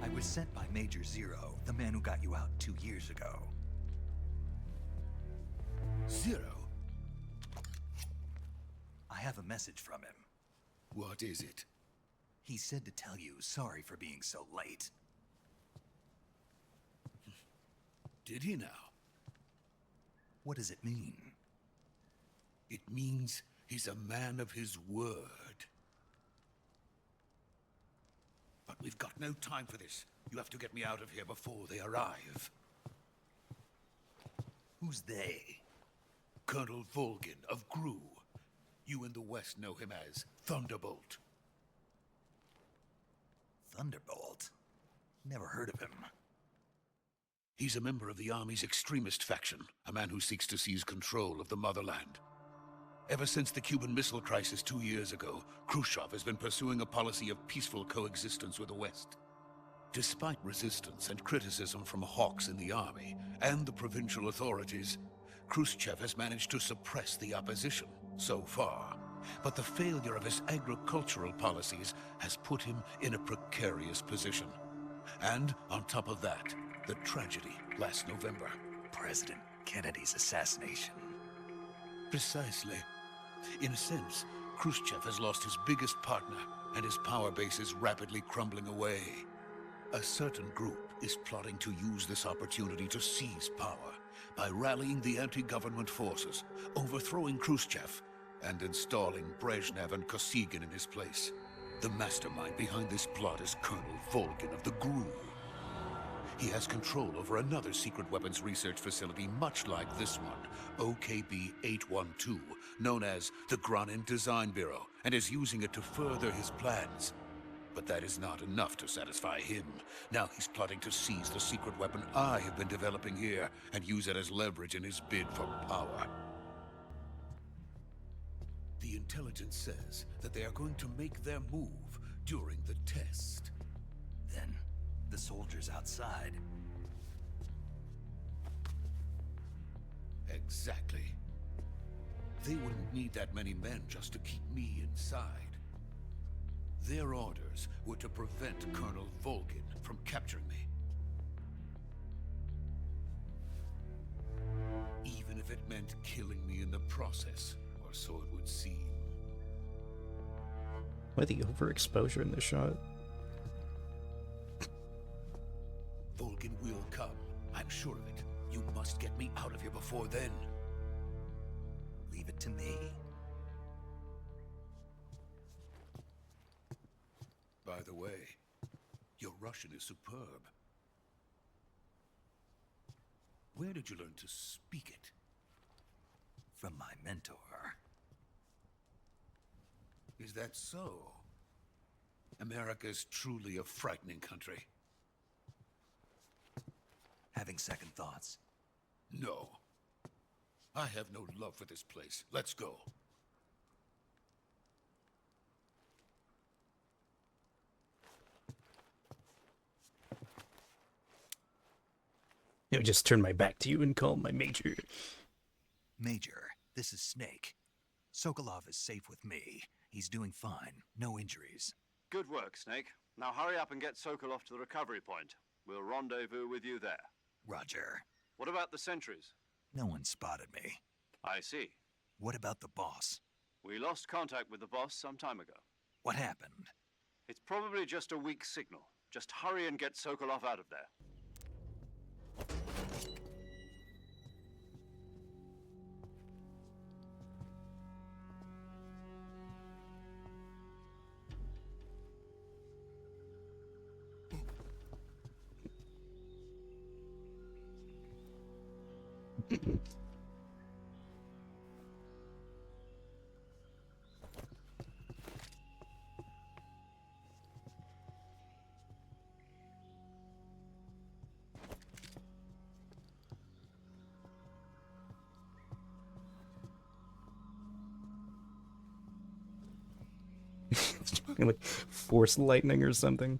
I was sent by Major Zero, the man who got you out 2 years ago. Zero? I have a message from him. What is it? He said to tell you sorry for being so late. Did he now? What does it mean? It means he's a man of his word. But we've got no time for this. You have to get me out of here before they arrive. Who's they? Colonel Volgin of Gru. You in the West know him as Thunderbolt. Thunderbolt? Never heard of him. He's a member of the Army's extremist faction, a man who seeks to seize control of the motherland. Ever since the Cuban Missile Crisis 2 years ago, Khrushchev has been pursuing a policy of peaceful coexistence with the West. Despite resistance and criticism from hawks in the army and the provincial authorities, Khrushchev has managed to suppress the opposition so far. But the failure of his agricultural policies has put him in a precarious position. And on top of that, the tragedy last November. President Kennedy's assassination. Precisely. In a sense, Khrushchev has lost his biggest partner, and his power base is rapidly crumbling away. A certain group is plotting to use this opportunity to seize power by rallying the anti-government forces, overthrowing Khrushchev, and installing Brezhnev and Kosygin in his place. The mastermind behind this plot is Colonel Volgin of the GRU. He has control over another secret weapons research facility much like this one, OKB-812, known as the Granin Design Bureau, and is using it to further his plans. But that is not enough to satisfy him. Now he's plotting to seize the secret weapon I have been developing here and use it as leverage in his bid for power. The intelligence says that they are going to make their move during the test. Then, the soldiers outside. Exactly. They wouldn't need that many men just to keep me inside. Their orders were to prevent Colonel Volgin from capturing me. Even if it meant killing me in the process, or so it would seem. Why the overexposure in this shot? Volgin will come. I'm sure of it. You must get me out of here before then. Leave it to me. By the way, your Russian is superb. Where did you learn to speak it? From my mentor. Is that so? America is truly a frightening country. Having second thoughts. No. I have no love for this place. Let's go. I would just turn my back to you and call my major. Major, this is Snake. Sokolov is safe with me. He's doing fine. No injuries. Good work, Snake. Now hurry up and get Sokolov to the recovery point. We'll rendezvous with you there. Roger. What about the sentries? No one spotted me. I see. What about the boss? We lost contact with the boss some time ago. What happened? It's probably just a weak signal. Just hurry and get Sokolov out of there. Like force lightning or something.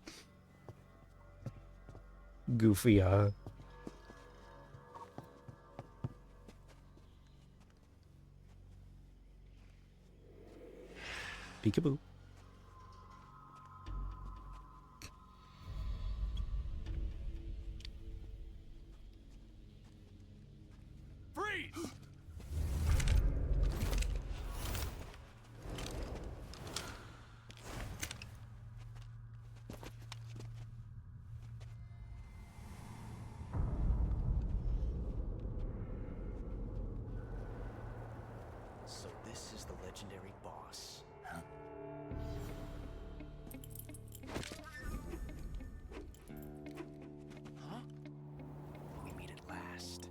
Goofy, Peekaboo. Freeze! So this is the legendary boss. Huh? Huh? We meet at last.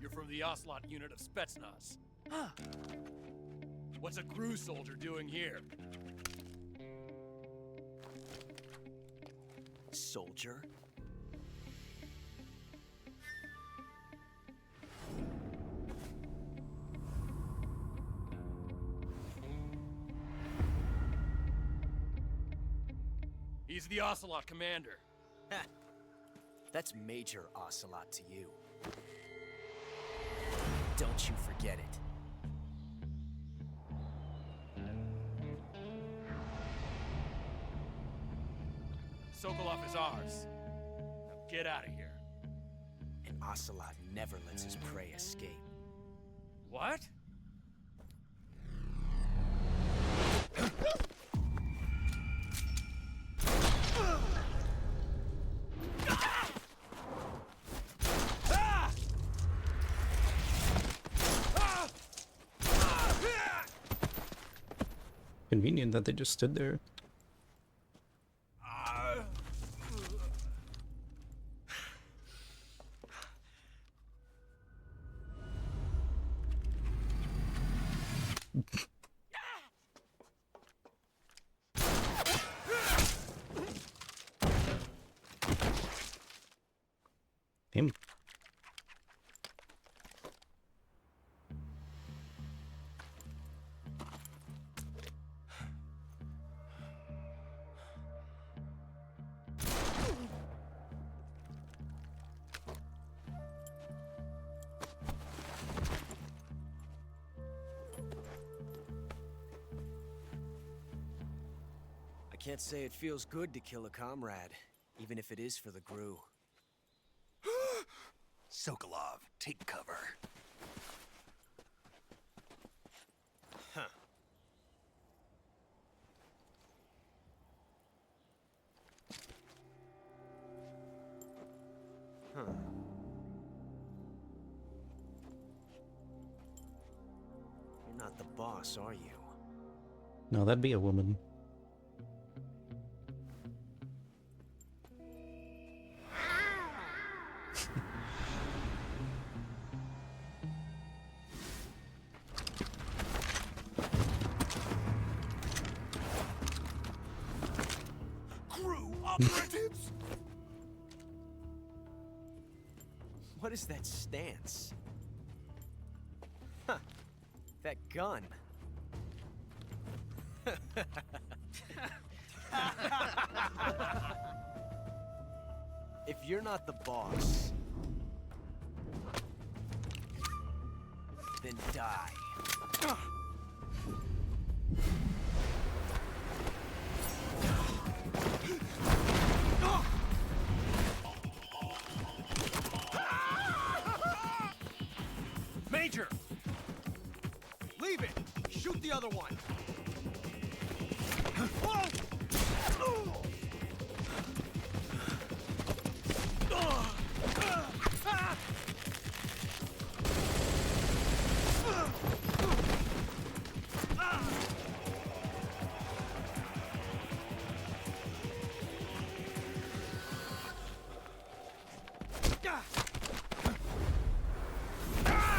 You're from the Ocelot unit of Spetsnaz. Huh. What's a GRU soldier doing here? Soldier? He's the Ocelot commander. That's Major Ocelot to you. Don't you forget it. Sokolov is ours. Now get out of here. And Ocelot never lets his prey escape. What? Convenient that they just stood there. Him. I can't say it feels good to kill a comrade, even if it is for the Gru. Sokolov, take cover. Huh. Huh. You're not the boss, are you? No, that'd be a woman. Operatives? What is that stance? Huh. That gun. If you're not the boss, then die. Major! Leave it! Shoot the other one!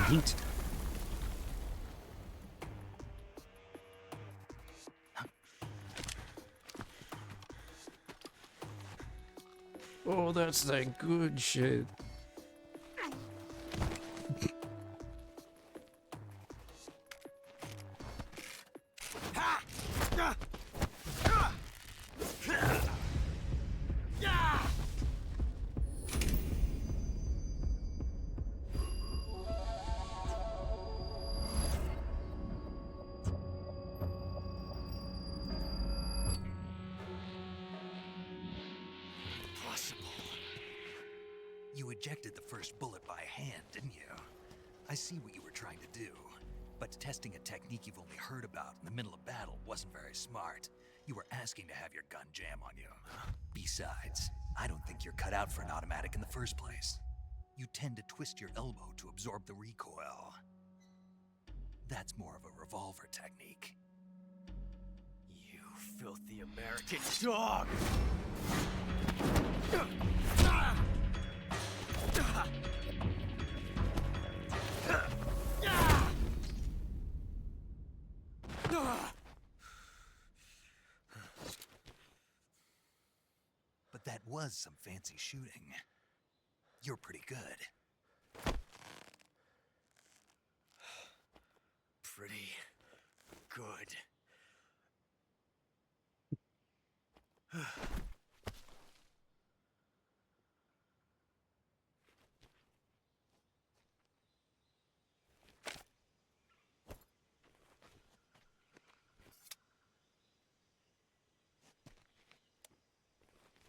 Yeet. Oh, that's that good shit. You ejected the first bullet by hand, didn't you? I see what you were trying to do. But testing a technique you've only heard about in the middle of battle wasn't very smart. You were asking to have your gun jam on you. Besides, I don't think you're cut out for an automatic in the first place. You tend to twist your elbow to absorb the recoil. That's more of a revolver technique. You filthy American dog! But that was some fancy shooting. You're pretty good. Pretty good.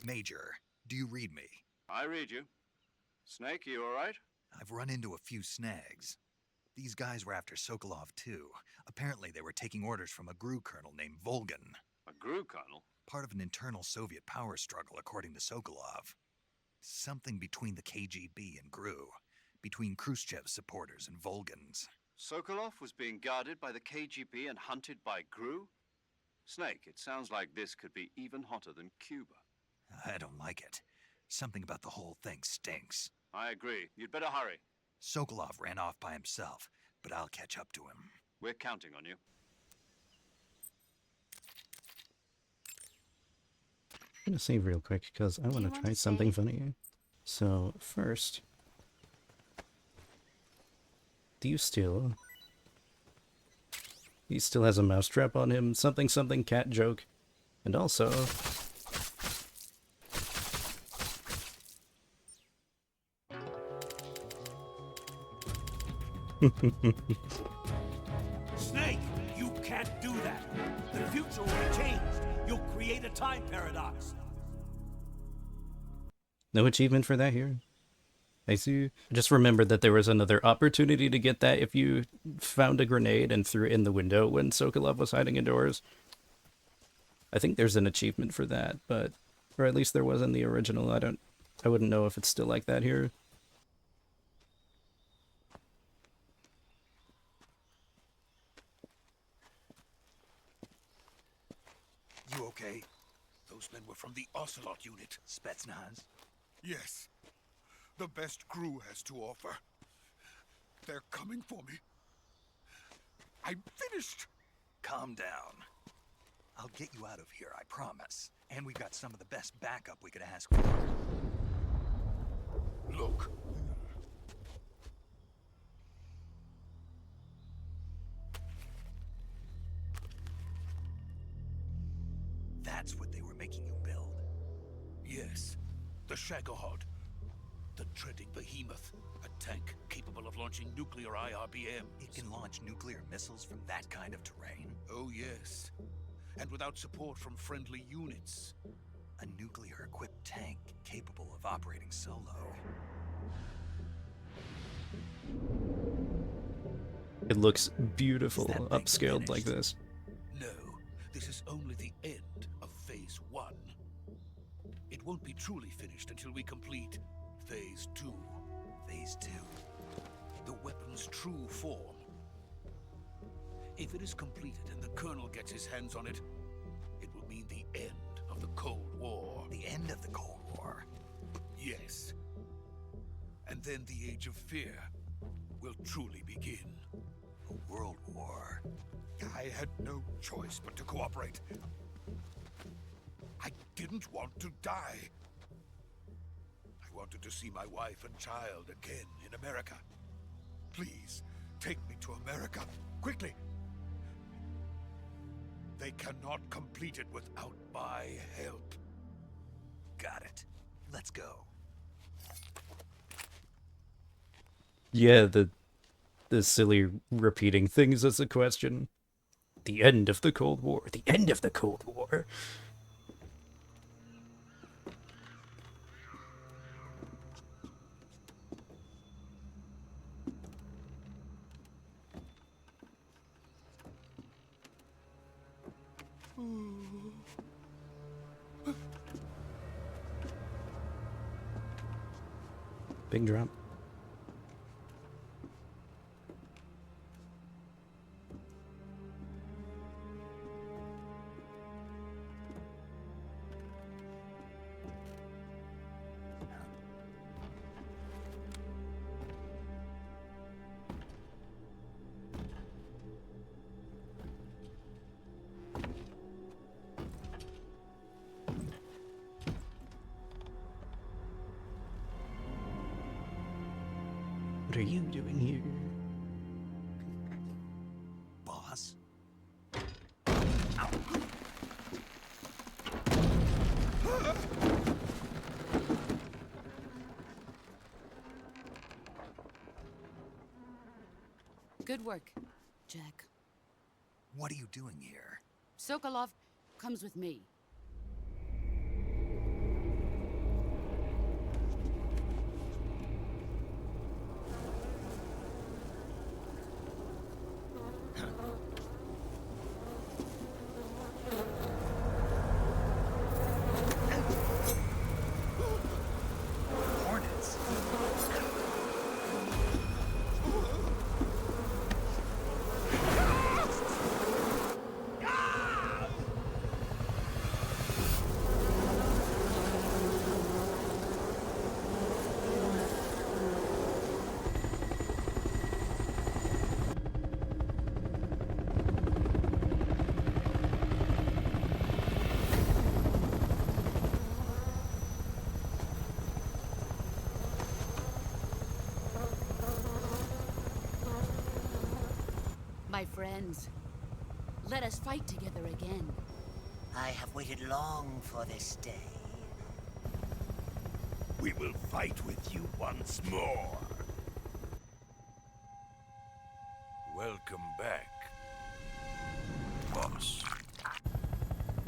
Major, do you read me? I read you. Snake, you all right? I've run into a few snags. These guys were after Sokolov too. Apparently they were taking orders from a GRU colonel named Volgan. A GRU colonel? Part of an internal Soviet power struggle, according to Sokolov. Something between the KGB and GRU. Between Khrushchev's supporters and Volgan's. Sokolov was being guarded by the KGB and hunted by GRU? Snake, it sounds like this could be even hotter than Cuba. I don't like it. Something about the whole thing stinks. I agree. You'd better hurry. Sokolov ran off by himself, but I'll catch up to him. We're counting on you. I'm gonna save real quick because I want to try something funny. So first, do you still? He still has a mousetrap on him. Something something cat joke, and also. Snake, you can't do that. The future will be changed. You'll create a time paradox. No achievement for that here. I see. Just remembered that there was another opportunity to get that if you found a grenade and threw it in the window when Sokolov was hiding indoors. I think there's an achievement for that, but or at least there was in the original. I wouldn't know if it's still like that here. You okay? Those men were from the Ocelot unit. Spetsnaz? Yes. The best GRU has to offer. They're coming for me. I'm finished. Calm down. I'll get you out of here, I promise. And we've got some of the best backup we could ask for. Look. That's what they were making you build? Yes. The Shagohod. The treading behemoth. A tank capable of launching nuclear IRBM. It can launch nuclear missiles from that kind of terrain? Oh, yes. And without support from friendly units. A nuclear-equipped tank capable of operating solo. It looks beautiful, upscaled like this. No, this is only the end of Phase 1. It won't be truly finished until we complete Phase 2. Phase 2? The weapon's true form. If it is completed and the Colonel gets his hands on it, it will mean the end of the Cold War. The end of the Cold War? Yes. And then the Age of Fear will truly begin. A world war? I had no choice but to cooperate. I didn't want to die. I wanted to see my wife and child again in America. Please, take me to America, quickly. They cannot complete it without my help. Got it. Let's go. Yeah, the silly repeating things as a question. The end of the Cold War. The end of the Cold War. Big drop. What are you doing here? Boss? Good work, Jack. What are you doing here? Sokolov comes with me. My friends, let us fight together again. I have waited long for this day. We will fight with you once more. Welcome back, boss.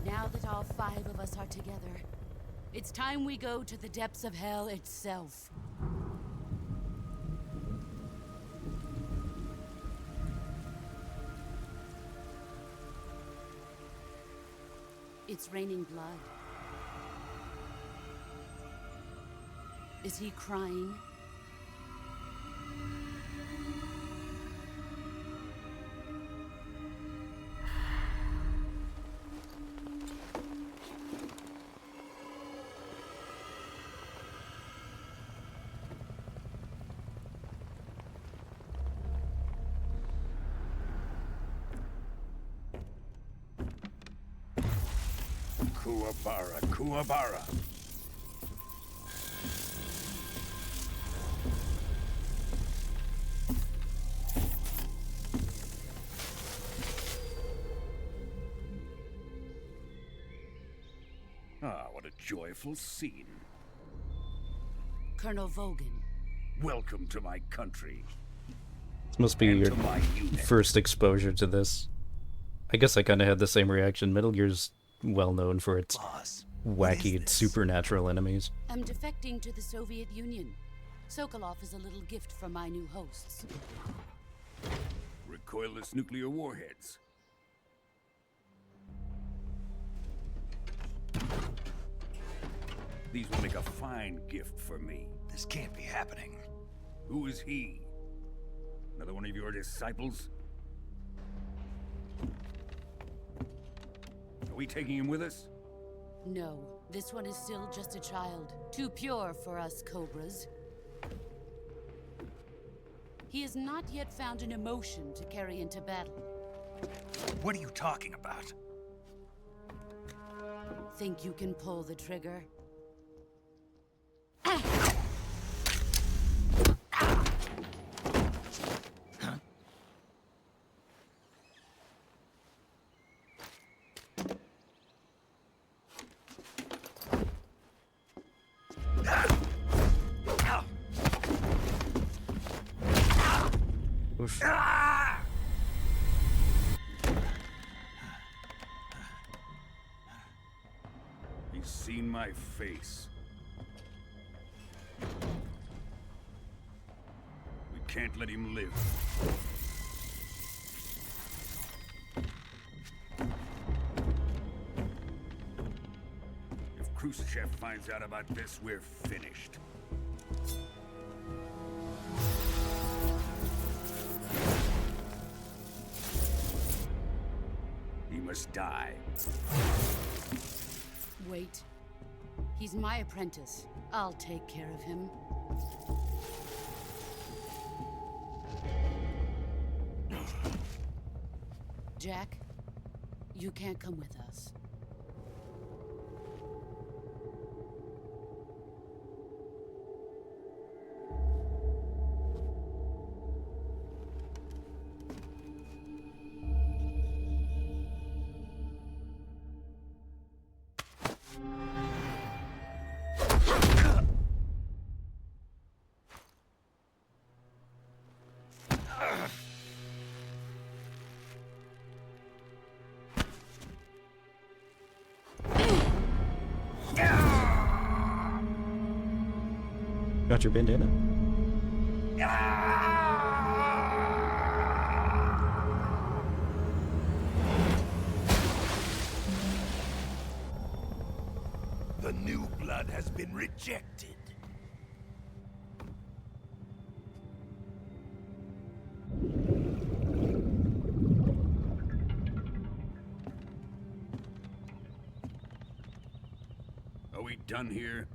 Now that all 5 of us are together, it's time we go to the depths of hell itself. It's raining blood. Is he crying? Kuwabara, Kuwabara. Ah, what a joyful scene. Colonel Vogan. Welcome to my country. This must be your first exposure to this. I guess I kind of had the same reaction. Metal Gear's well known for its wacky supernatural enemies. I'm defecting to the Soviet Union. Sokolov is a little gift from my new hosts. Recoilless nuclear warheads. These will make a fine gift for me. This can't be happening. Who is he? Another one of your disciples? Are we taking him with us? No, this one is still just a child. Too pure for us Cobras. He has not yet found an emotion to carry into battle. What are you talking about? Think you can pull the trigger? Oof. He's seen my face. We can't let him live. If Khrushchev finds out about this, we're finished. He must die. Wait. He's my apprentice. I'll take care of him. Jack, you can't come with us. Got your bandana? The new blood has been rejected. Are we done here?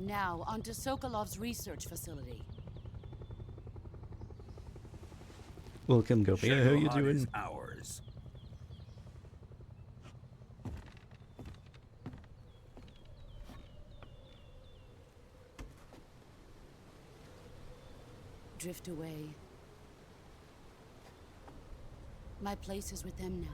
Now, onto Sokolov's research facility. Welcome, Gopia. How you doing? Ours. Drift away. My place is with them now.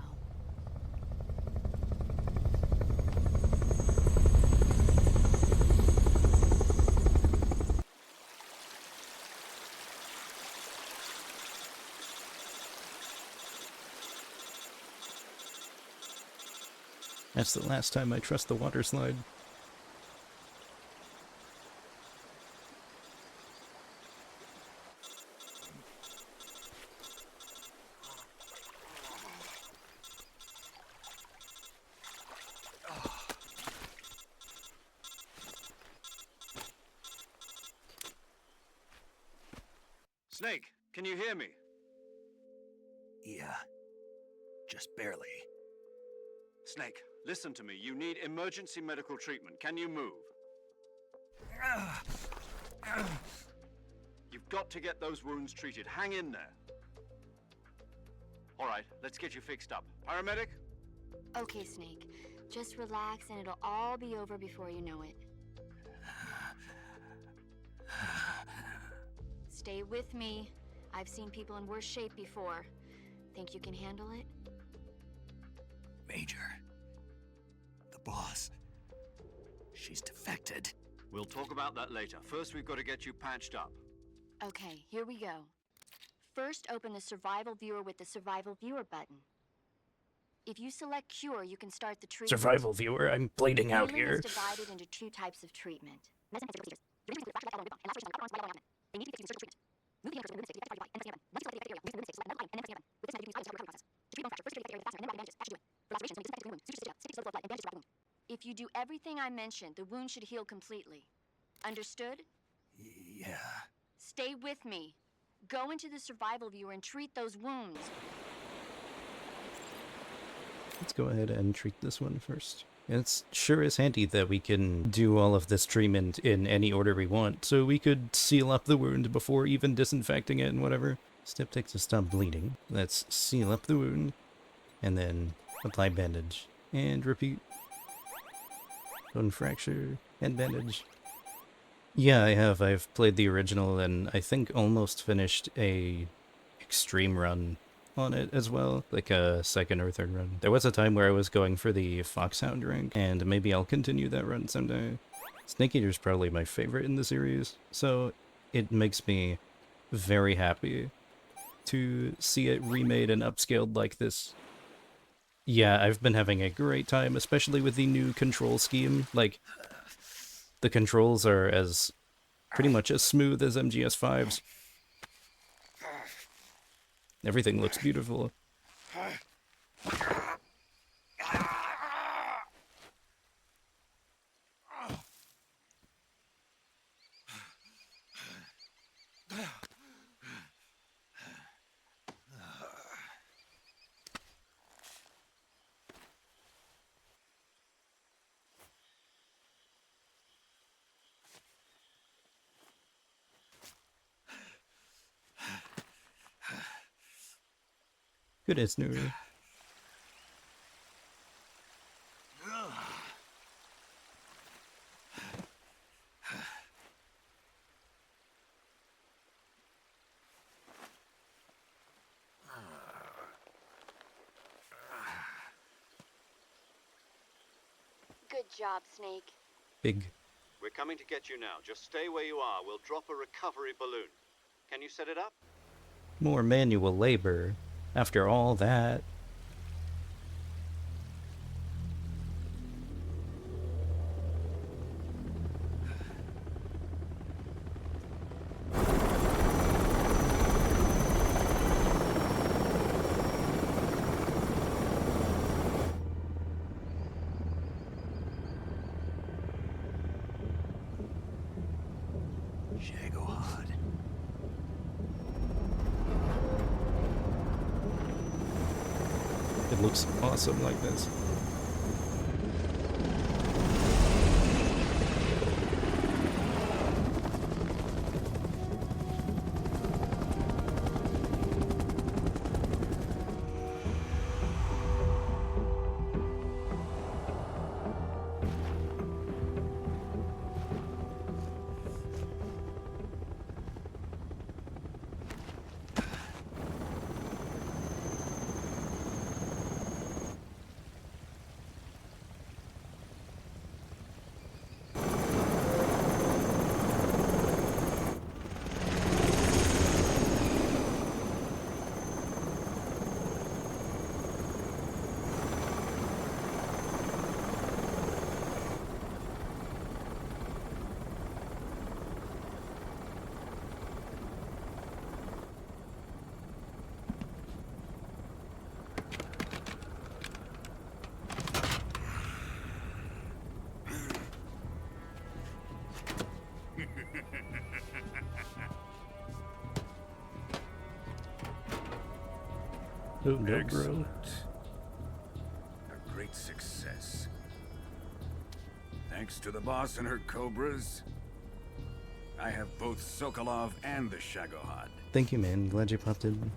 That's the last time I trust the water slide. Snake, can you hear me? Yeah. Just barely. Snake, listen to me. You need emergency medical treatment. Can you move? You've got to get those wounds treated. Hang in there. All right, let's get you fixed up. Paramedic? Okay, Snake. Just relax and it'll all be over before you know it. Stay with me. I've seen people in worse shape before. Think you can handle it? Major. The boss. She's defected. We'll talk about that later. First, we've got to get you patched up. Okay, here we go. First, open the survival viewer with the survival viewer button. If you select cure, you can start the treatment. Survival viewer, I'm bleeding out Healing here. is divided into two types of treatment. If you do everything I mentioned, the wound should heal completely. Understood? Yeah. Stay with me. Go into the survival viewer and treat those wounds. Let's go ahead and treat this one first. It sure is handy that we can do all of this treatment in any order we want, so we could seal up the wound before even disinfecting it and whatever. Step takes to stop bleeding. Let's seal up the wound, and then apply bandage. And repeat. Bone fracture, and bandage. Yeah, I have. I've played the original, and I think almost finished a extreme run on it as well, like a second or third run. There was a time where I was going for the Foxhound rank, and maybe I'll continue that run someday. Snake Eater's probably my favorite in the series, so it makes me very happy to see it remade and upscaled like this. Yeah, I've been having a great time, especially with the new control scheme. Like, the controls are as pretty much as smooth as MGS5's. Everything looks beautiful. Good as new. Good job, Snake. Big. We're coming to get you now. Just stay where you are. We'll drop a recovery balloon. Can you set it up? More manual labor. After all that. It looks awesome like this. Oh no, bro. Excellent. A great success. Thanks to the boss and her cobras, I have both Sokolov and the Shagohod. Thank you, man. Glad you popped in.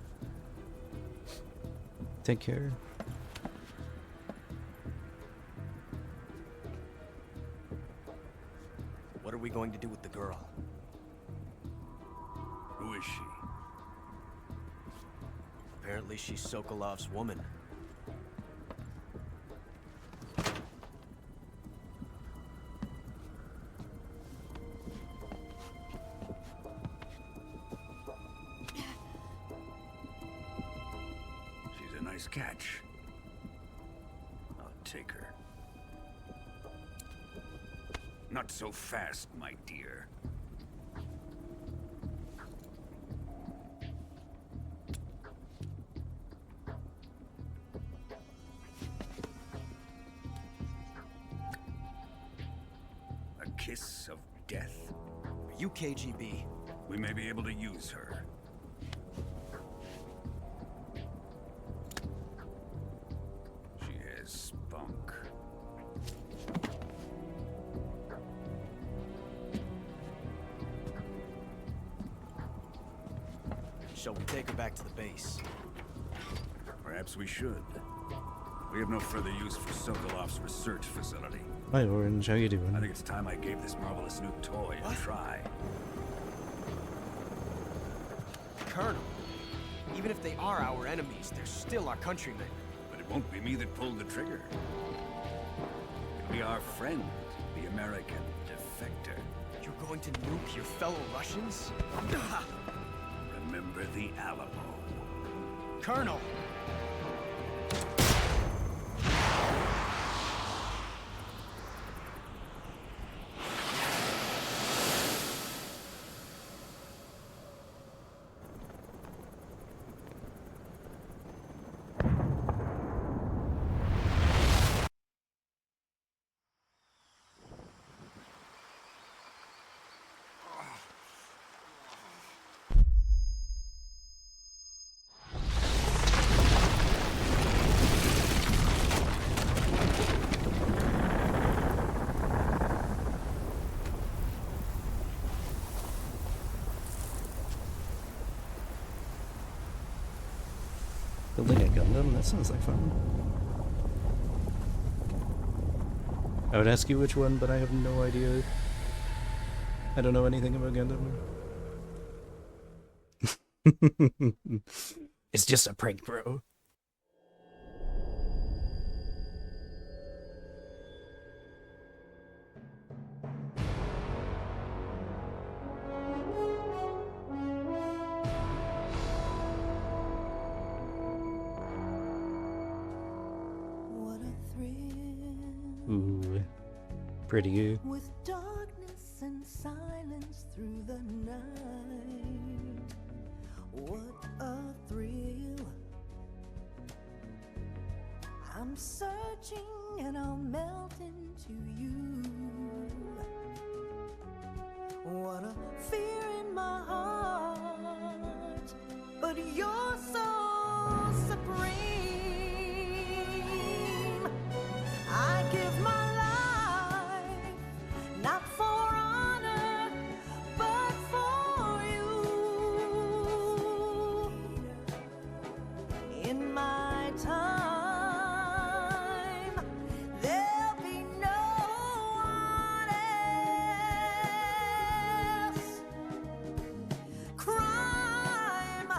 Take care. What are we going to do with the girl? Who is she? Apparently she's Sokolov's woman. She's a nice catch. I'll take her. Not so fast, my dear. A kiss of death? Are you KGB? We may be able to use her. She has spunk. Shall we take her back to the base? Perhaps we should. We have no further use for Sokolov's research facility. Hi, Orange. How you doing? I think it's time I gave this marvelous new toy a try. Colonel, even if they are our enemies, they're still our countrymen. But it won't be me that pulled the trigger. It'll be our friend, the American defector. You're going to nuke your fellow Russians? Remember the Alamo. Colonel! Building a Gundam? That sounds like fun. I would ask you which one, but I have no idea. I don't know anything about Gundam. It's just a prank, bro. Ooh, pretty. With darkness and silence through the night, what a thrill. I'm searching and I'll melt into you. What a fear in my heart, but you're so supreme. I give my life, not for honor, but for you. In my time, there'll be no one else. Crime,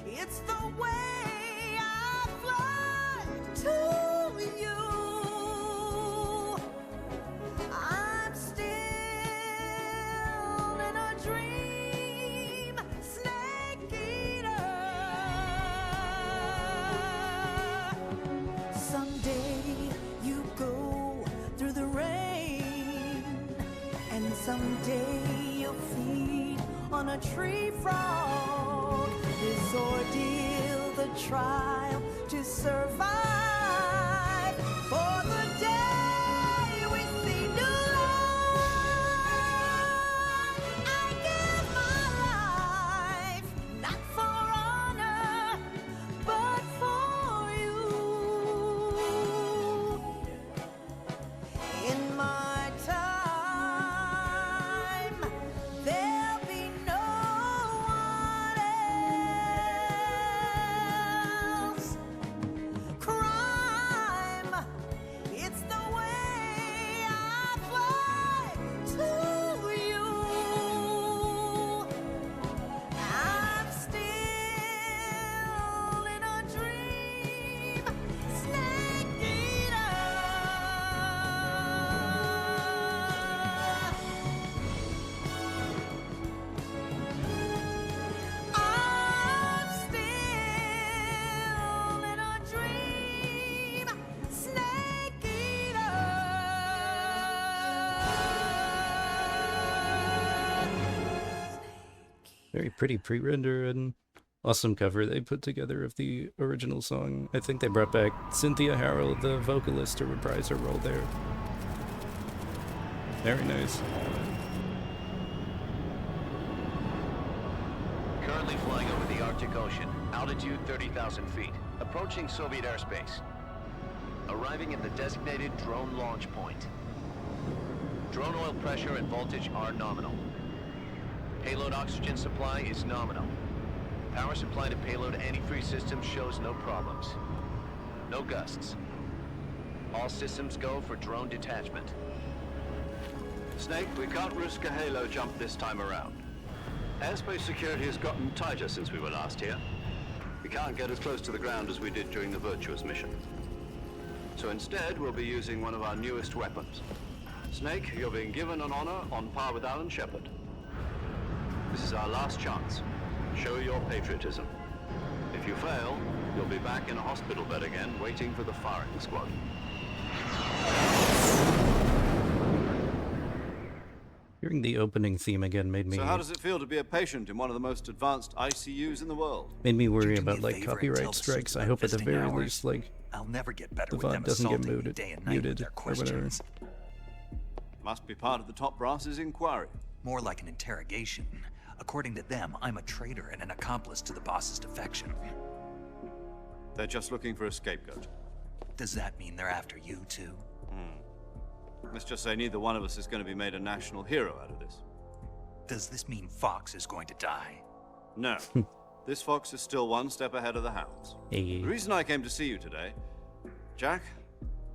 it's the way I fly to you. I'm still in a dream, snake eater. Someday you go through the rain, and someday you'll feed on a tree frog. This ordeal, the trial to survive for the day we see new life. I give my life, not for honor, but for Very pretty pre-render and awesome cover they put together of the original song. I think they brought back Cynthia Harrell, the vocalist, to reprise her role there. Very nice. Currently flying over the Arctic Ocean, altitude 30,000 feet, approaching Soviet airspace. Arriving at the designated drone launch point. Drone oil pressure and voltage are nominal. Payload oxygen supply is nominal. Power supply to payload antifreeze system shows no problems. No gusts. All systems go for drone detachment. Snake, we can't risk a halo jump this time around. Airspace security has gotten tighter since we were last here. We can't get as close to the ground as we did during the Virtuous Mission. So instead, we'll be using one of our newest weapons. Snake, you're being given an honor on par with Alan Shepard. This is our last chance. Show your patriotism. If you fail, you'll be back in a hospital bed again, waiting for the firing squad. Hearing the opening theme again made me... So how does it feel to be a patient in one of the most advanced ICUs in the world? Made me worry about, like, copyright strikes. I hope at the very least, like, I'll never get better the with them VOD doesn't get assaulting me day and night with muted their or whatever. questions. Must be part of the top brass's inquiry. More like an interrogation. According to them, I'm a traitor and an accomplice to the boss's defection. They're just looking for a scapegoat. Does that mean they're after you, too? Let's just say neither one of us is going to be made a national hero out of this. Does this mean Fox is going to die? No. This fox is still one step ahead of the hounds. Hey. The reason I came to see you today, Jack,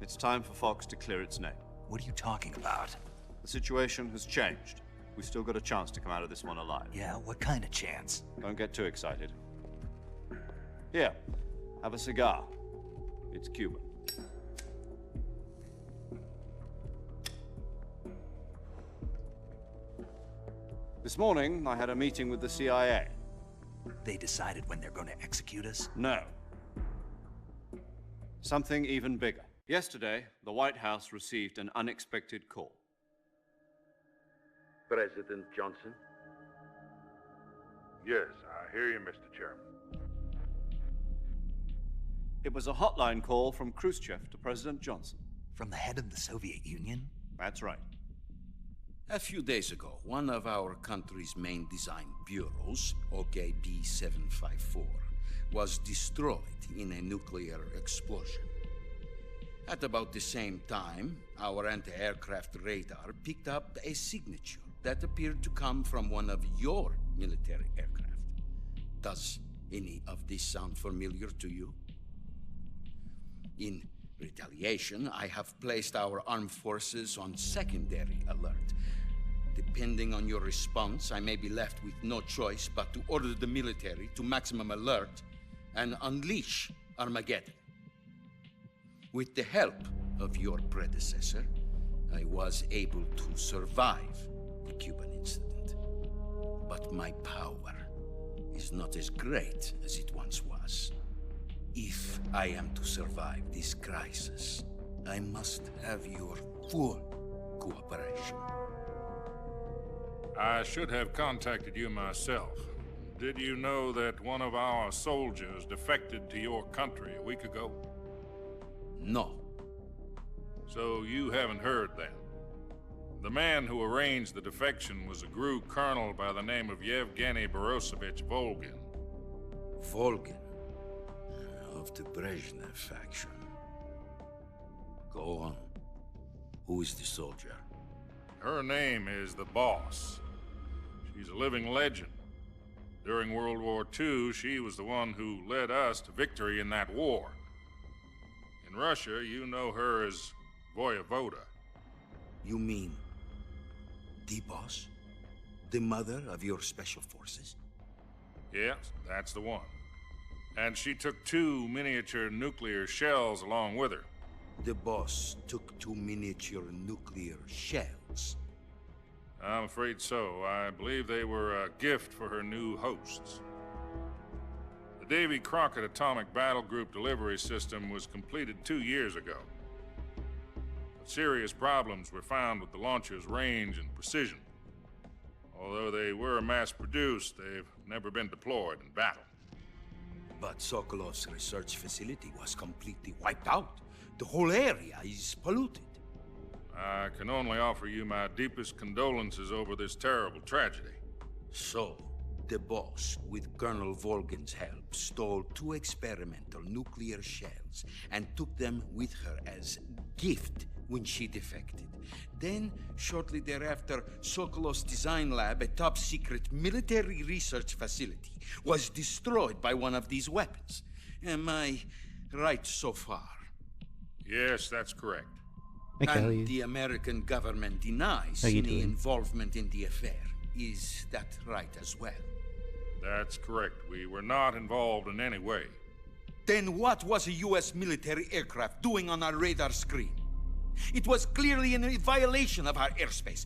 it's time for Fox to clear its name. What are you talking about? The situation has changed. We've still got a chance to come out of this one alive. Yeah, what kind of chance? Don't get too excited. Here, have a cigar. It's Cuban. This morning, I had a meeting with the CIA. They decided when they're going to execute us? No. Something even bigger. Yesterday, the White House received an unexpected call. President Johnson? Yes, I hear you, Mr. Chairman. It was a hotline call from Khrushchev to President Johnson. From the head of the Soviet Union? That's right. A few days ago, one of our country's main design bureaus, OKB 754, was destroyed in a nuclear explosion. At about the same time, our anti-aircraft radar picked up a signature that appeared to come from one of your military aircraft. Does any of this sound familiar to you? In retaliation, I have placed our armed forces on secondary alert. Depending on your response, I may be left with no choice but to order the military to maximum alert and unleash Armageddon. With the help of your predecessor, I was able to survive the Cuban incident. But my power is not as great as it once was. If I am to survive this crisis, I must have your full cooperation. I should have contacted you myself. Did you know that one of our soldiers defected to your country a week ago? No. So you haven't heard then. The man who arranged the defection was a GRU colonel by the name of Yevgeny Borosovich Volgin. Volgin? Of the Brezhnev faction. Go on. Who is the soldier? Her name is the Boss. She's a living legend. During World War II, she was the one who led us to victory in that war. In Russia, you know her as Voyevoda. You mean the Boss? The mother of your special forces? Yes, that's the one. And she took 2 miniature nuclear shells along with her. The Boss took 2 miniature nuclear shells? I'm afraid so. I believe they were a gift for her new hosts. The Davy Crockett Atomic Battle Group delivery system was completed 2 years ago. But serious problems were found with the launcher's range and precision. Although they were mass-produced, they've never been deployed in battle. But Sokolov's research facility was completely wiped out. The whole area is polluted. I can only offer you my deepest condolences over this terrible tragedy. So, the boss, with Colonel Volgin's help, stole 2 experimental nuclear shells and took them with her as gift when she defected. Then, shortly thereafter, Sokolov's design lab, a top-secret military research facility, was destroyed by one of these weapons. Am I right so far? Yes, that's correct. And the American government denies any involvement in the affair. Is that right as well? That's correct. We were not involved in any way. Then what was a U.S. military aircraft doing on our radar screen? It was clearly in a violation of our airspace.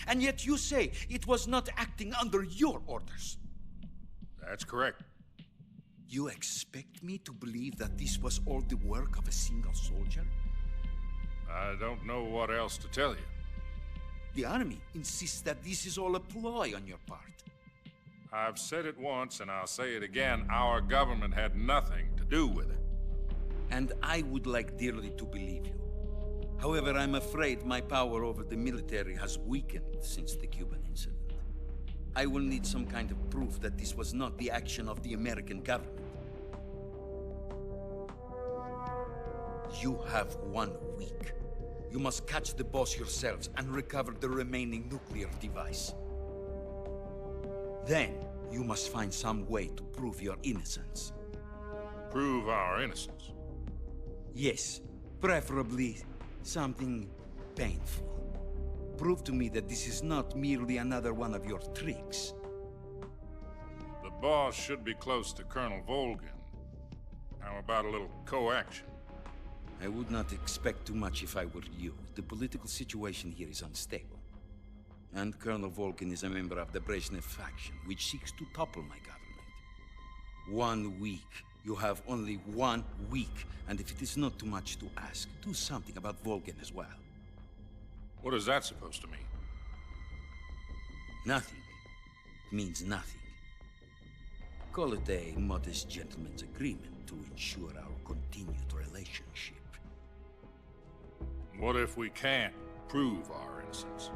And yet you say it was not acting under your orders. That's correct. You expect me to believe that this was all the work of a single soldier? I don't know what else to tell you. The Army insists that this is all a ploy on your part. I've said it once, and I'll say it again. Our government had nothing to do with it. And I would like dearly to believe you. However, I'm afraid my power over the military has weakened since the Cuban incident. I will need some kind of proof that this was not the action of the American government. You have 1 week. You must catch the boss yourselves and recover the remaining nuclear device. Then, you must find some way to prove your innocence. Prove our innocence? Yes, preferably something painful. Prove to me that this is not merely another one of your tricks. The boss should be close to Colonel Volgin. How about a little co-action? I would not expect too much if I were you. The political situation here is unstable. And Colonel Volgin is a member of the Brezhnev faction, which seeks to topple my government. 1 week. You have only 1 week. And if it is not too much to ask, do something about Volgin as well. What is that supposed to mean? Nothing. It means nothing. Call it a modest gentleman's agreement to ensure our continued relationship. What if we can't prove our innocence?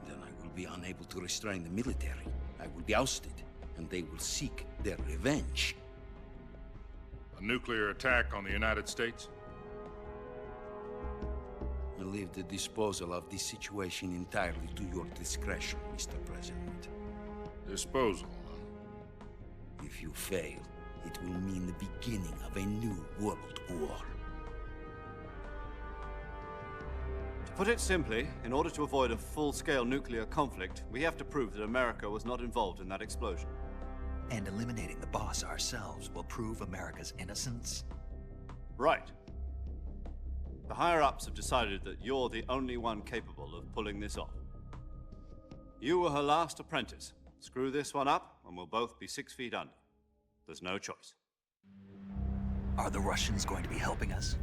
Then I will be unable to restrain the military. I will be ousted, and they will seek their revenge. A nuclear attack on the United States? I leave the disposal of this situation entirely to your discretion, Mr. President. Disposal, huh? If you fail, it will mean the beginning of a new world war. To put it simply, in order to avoid a full-scale nuclear conflict, we have to prove that America was not involved in that explosion. And eliminating the boss ourselves will prove America's innocence? Right. The higher-ups have decided that you're the only one capable of pulling this off. You were her last apprentice. Screw this one up, and we'll both be 6 feet under. There's no choice. Are the Russians going to be helping us?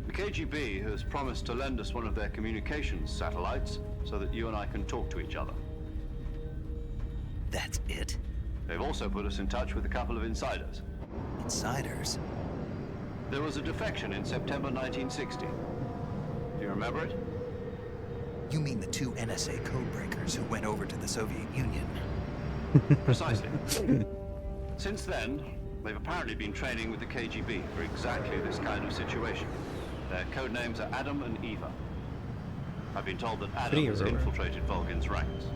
The KGB has promised to lend us one of their communications satellites so that you and I can talk to each other. That's it? They've also put us in touch with a couple of insiders. Insiders? There was a defection in September 1960. Do you remember it? You mean the 2 NSA codebreakers who went over to the Soviet Union? Precisely. Since then, they've apparently been training with the KGB for exactly this kind of situation. Their code names are Adam and Eva. I've been told that Adam has infiltrated Volgin's ranks.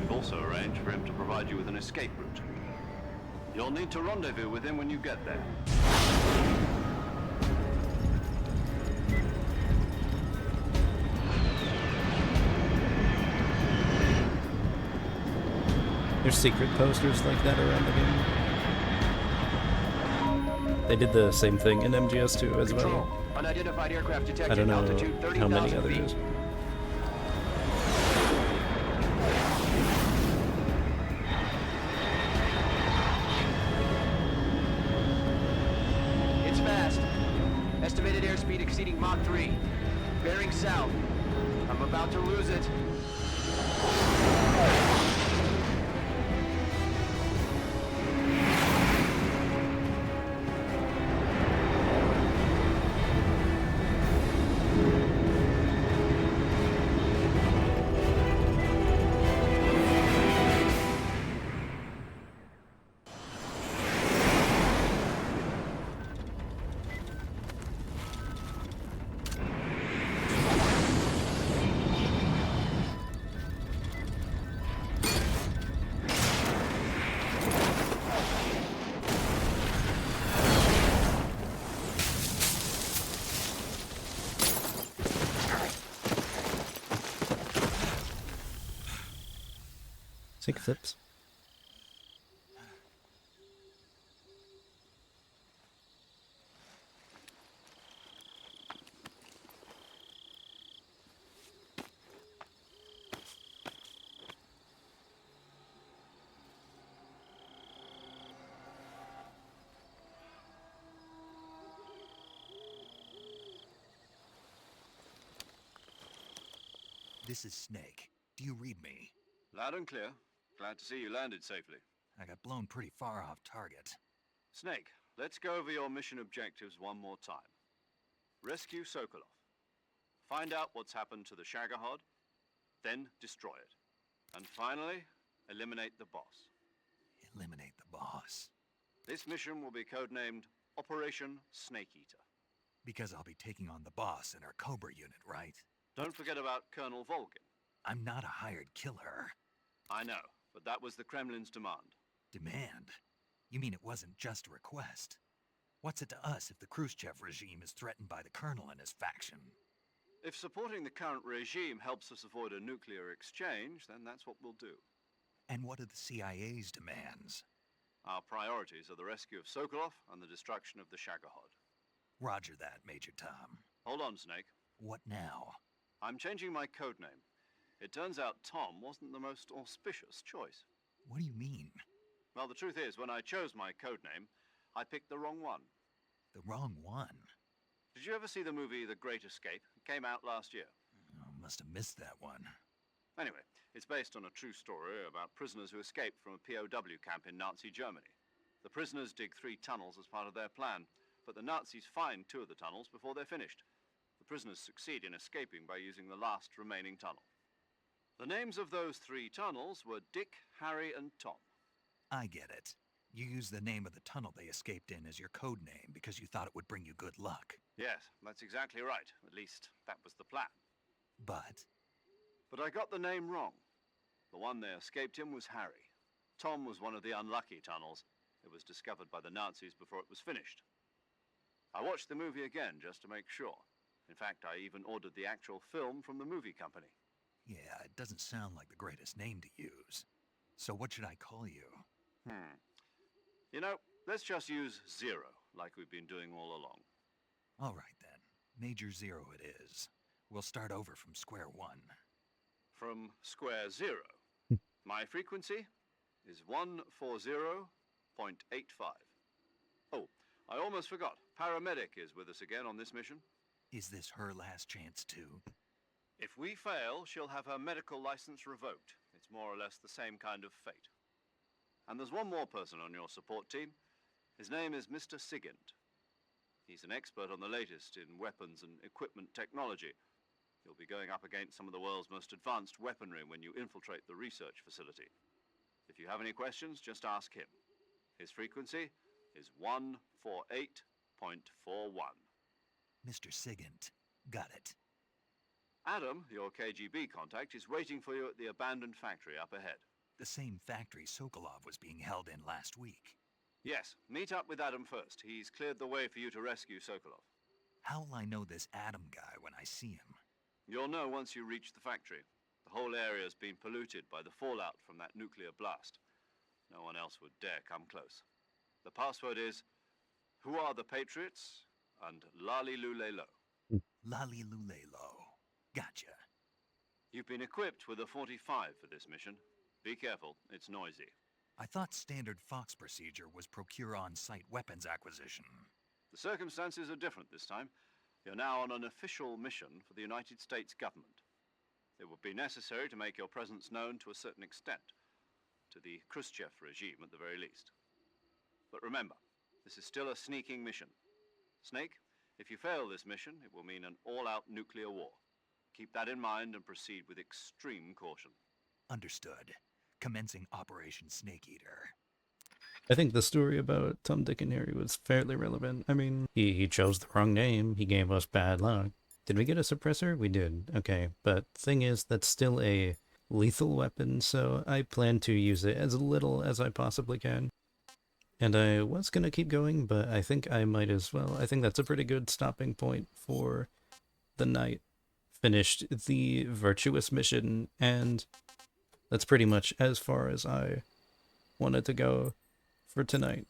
We've also arranged for him to provide you with an escape route. You'll need to rendezvous with him when you get there. There's secret posters like that around the game. They did the same thing in MGS2 as well. Unidentified aircraft detected. I don't know altitude how many 30,000 others. feet. It's fast. Estimated airspeed exceeding Mach 3. Bearing south. I'm I'm about to lose it. Sick flips. This is Snake. Do you read me? Loud and clear. Glad to see you landed safely. I got blown pretty far off target. Snake, let's go over your mission objectives one more time. Rescue Sokolov. Find out what's happened to the Shagohod, then destroy it. And finally, eliminate the boss. Eliminate the boss. This mission will be codenamed Operation Snake Eater. Because I'll be taking on the boss in our Cobra unit, right? Don't forget about Colonel Volgin. I'm not a hired killer. I know, but that was the Kremlin's demand. Demand? You mean it wasn't just a request? What's it to us if the Khrushchev regime is threatened by the Colonel and his faction? If supporting the current regime helps us avoid a nuclear exchange, then that's what we'll do. And what are the CIA's demands? Our priorities are the rescue of Sokolov and the destruction of the Shagohod. Roger that, Major Tom. Hold on, Snake. What now? I'm changing my codename. It turns out Tom wasn't the most auspicious choice. What do you mean? Well, the truth is, when I chose my codename, I picked the wrong one. The wrong one? Did you ever see the movie The Great Escape? It came out last year. Oh, must have missed that one. Anyway, it's based on a true story about prisoners who escaped from a POW camp in Nazi Germany. The prisoners dig 3 tunnels as part of their plan, but the Nazis find 2 of the tunnels before they're finished. The prisoners succeed in escaping by using the last remaining tunnel. The names of those 3 tunnels were Dick, Harry, and Tom. I get it. You used the name of the tunnel they escaped in as your code name because you thought it would bring you good luck. Yes, that's exactly right. At least, that was the plan. But I got the name wrong. The one they escaped in was Harry. Tom was one of the unlucky tunnels. It was discovered by the Nazis before it was finished. I watched the movie again just to make sure. In fact, I even ordered the actual film from the movie company. yeah, it doesn't sound like the greatest name to use. So what should I call you? You know, let's just use Zero, like we've been doing all along. All right then. Major Zero it is. We'll start over from square one. From square 0. My frequency is 140.85. Oh, I almost forgot. Paramedic is with us again on this mission. Is this her last chance too? If we fail, she'll have her medical license revoked. It's more or less the same kind of fate. And there's one more person on your support team. His name is Mr. Sigint. He's an expert on the latest in weapons and equipment technology. You'll be going up against some of the world's most advanced weaponry when you infiltrate the research facility. If you have any questions, just ask him. His frequency is 148.41. Mr. Sigint. Got it. Adam, your KGB contact, is waiting for you at the abandoned factory up ahead. The same factory Sokolov was being held in last week. Yes, meet up with Adam first. He's cleared the way for you to rescue Sokolov. How'll I know this Adam guy when I see him? You'll know once you reach the factory. The whole area's been polluted by the fallout from that nuclear blast. No one else would dare come close. The password is, "Who are the Patriots?" and Lali Lulelo. Lali Lulelo. Gotcha. You've been equipped with a 45 for this mission. Be careful, it's noisy. I thought standard Fox procedure was procure on-site weapons acquisition. The circumstances are different this time. You're now on an official mission for the United States government. It would be necessary to make your presence known to a certain extent, to the Khrushchev regime at the very least. But remember, this is still a sneaking mission. Snake, if you fail this mission, it will mean an all-out nuclear war. Keep that in mind and proceed with extreme caution. Understood. Commencing Operation Snake Eater. I think the story about Tom, Dick, and Harry was fairly relevant. I mean, he chose the wrong name. He gave us bad luck. Did we get a suppressor? We did. Okay, but thing is, that's still a lethal weapon, so I plan to use it as little as I possibly can. And I was gonna keep going, but I think I might as well. I think that's a pretty good stopping point for the night. Finished the Virtuous Mission, and that's pretty much as far as I wanted to go for tonight.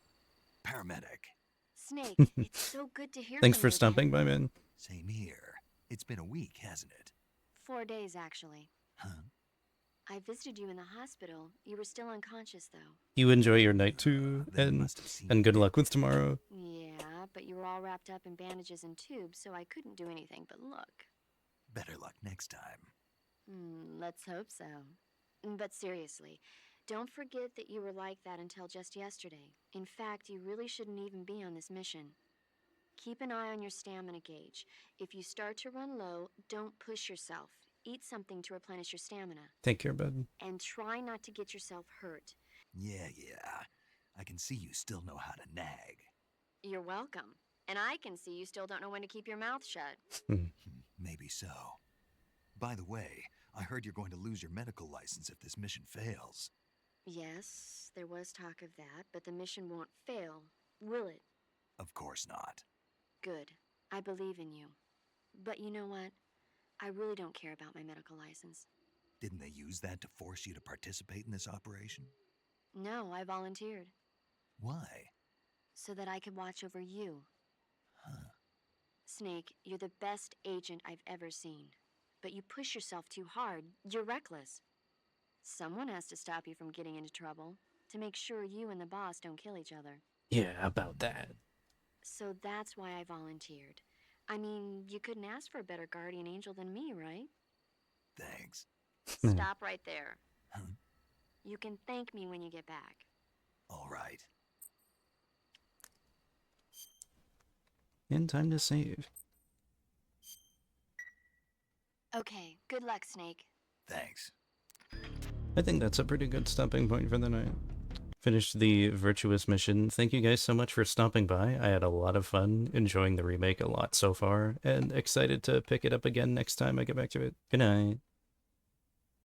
Paramedic. Snake, it's so good to hear Thanks from for you stopping again. by, man. Same here. It's been a week, hasn't it? 4 days, actually. Huh? I visited you in the hospital. You were still unconscious, though. You enjoy your night too, and good luck with tomorrow. Yeah, but you were all wrapped up in bandages and tubes, so I couldn't do anything but look. Better luck next time. Let's hope so. But seriously, don't forget that you were like that until just yesterday. In fact, you really shouldn't even be on this mission. Keep an eye on your stamina gauge. If you start to run low, don't push yourself. Eat something to replenish your stamina. Take care, bud. And try not to get yourself hurt. Yeah. I can see you still know how to nag. You're welcome. And I can see you still don't know when to keep your mouth shut. Maybe so. By the way, I heard you're going to lose your medical license if this mission fails. Yes, there was talk of that, but the mission won't fail, will it? Of course not. Good. I believe in you. But you know what? I really don't care about my medical license. Didn't they use that to force you to participate in this operation? No, I volunteered. Why? So that I could watch over you. Huh. Snake, you're the best agent I've ever seen. But you push yourself too hard. You're reckless. Someone has to stop you from getting into trouble, to make sure you and the boss don't kill each other. Yeah, about that. So that's why I volunteered. I mean, you couldn't ask for a better guardian angel than me, right? Thanks. Stop right there. Huh? You can thank me when you get back. All right. And time to save. Okay, good luck, Snake. Thanks. I think that's a pretty good stopping point for the night. Finished the Virtuous Mission. Thank you guys so much for stopping by. I had a lot of fun, enjoying the remake a lot so far, and excited to pick it up again next time I get back to it. Good night.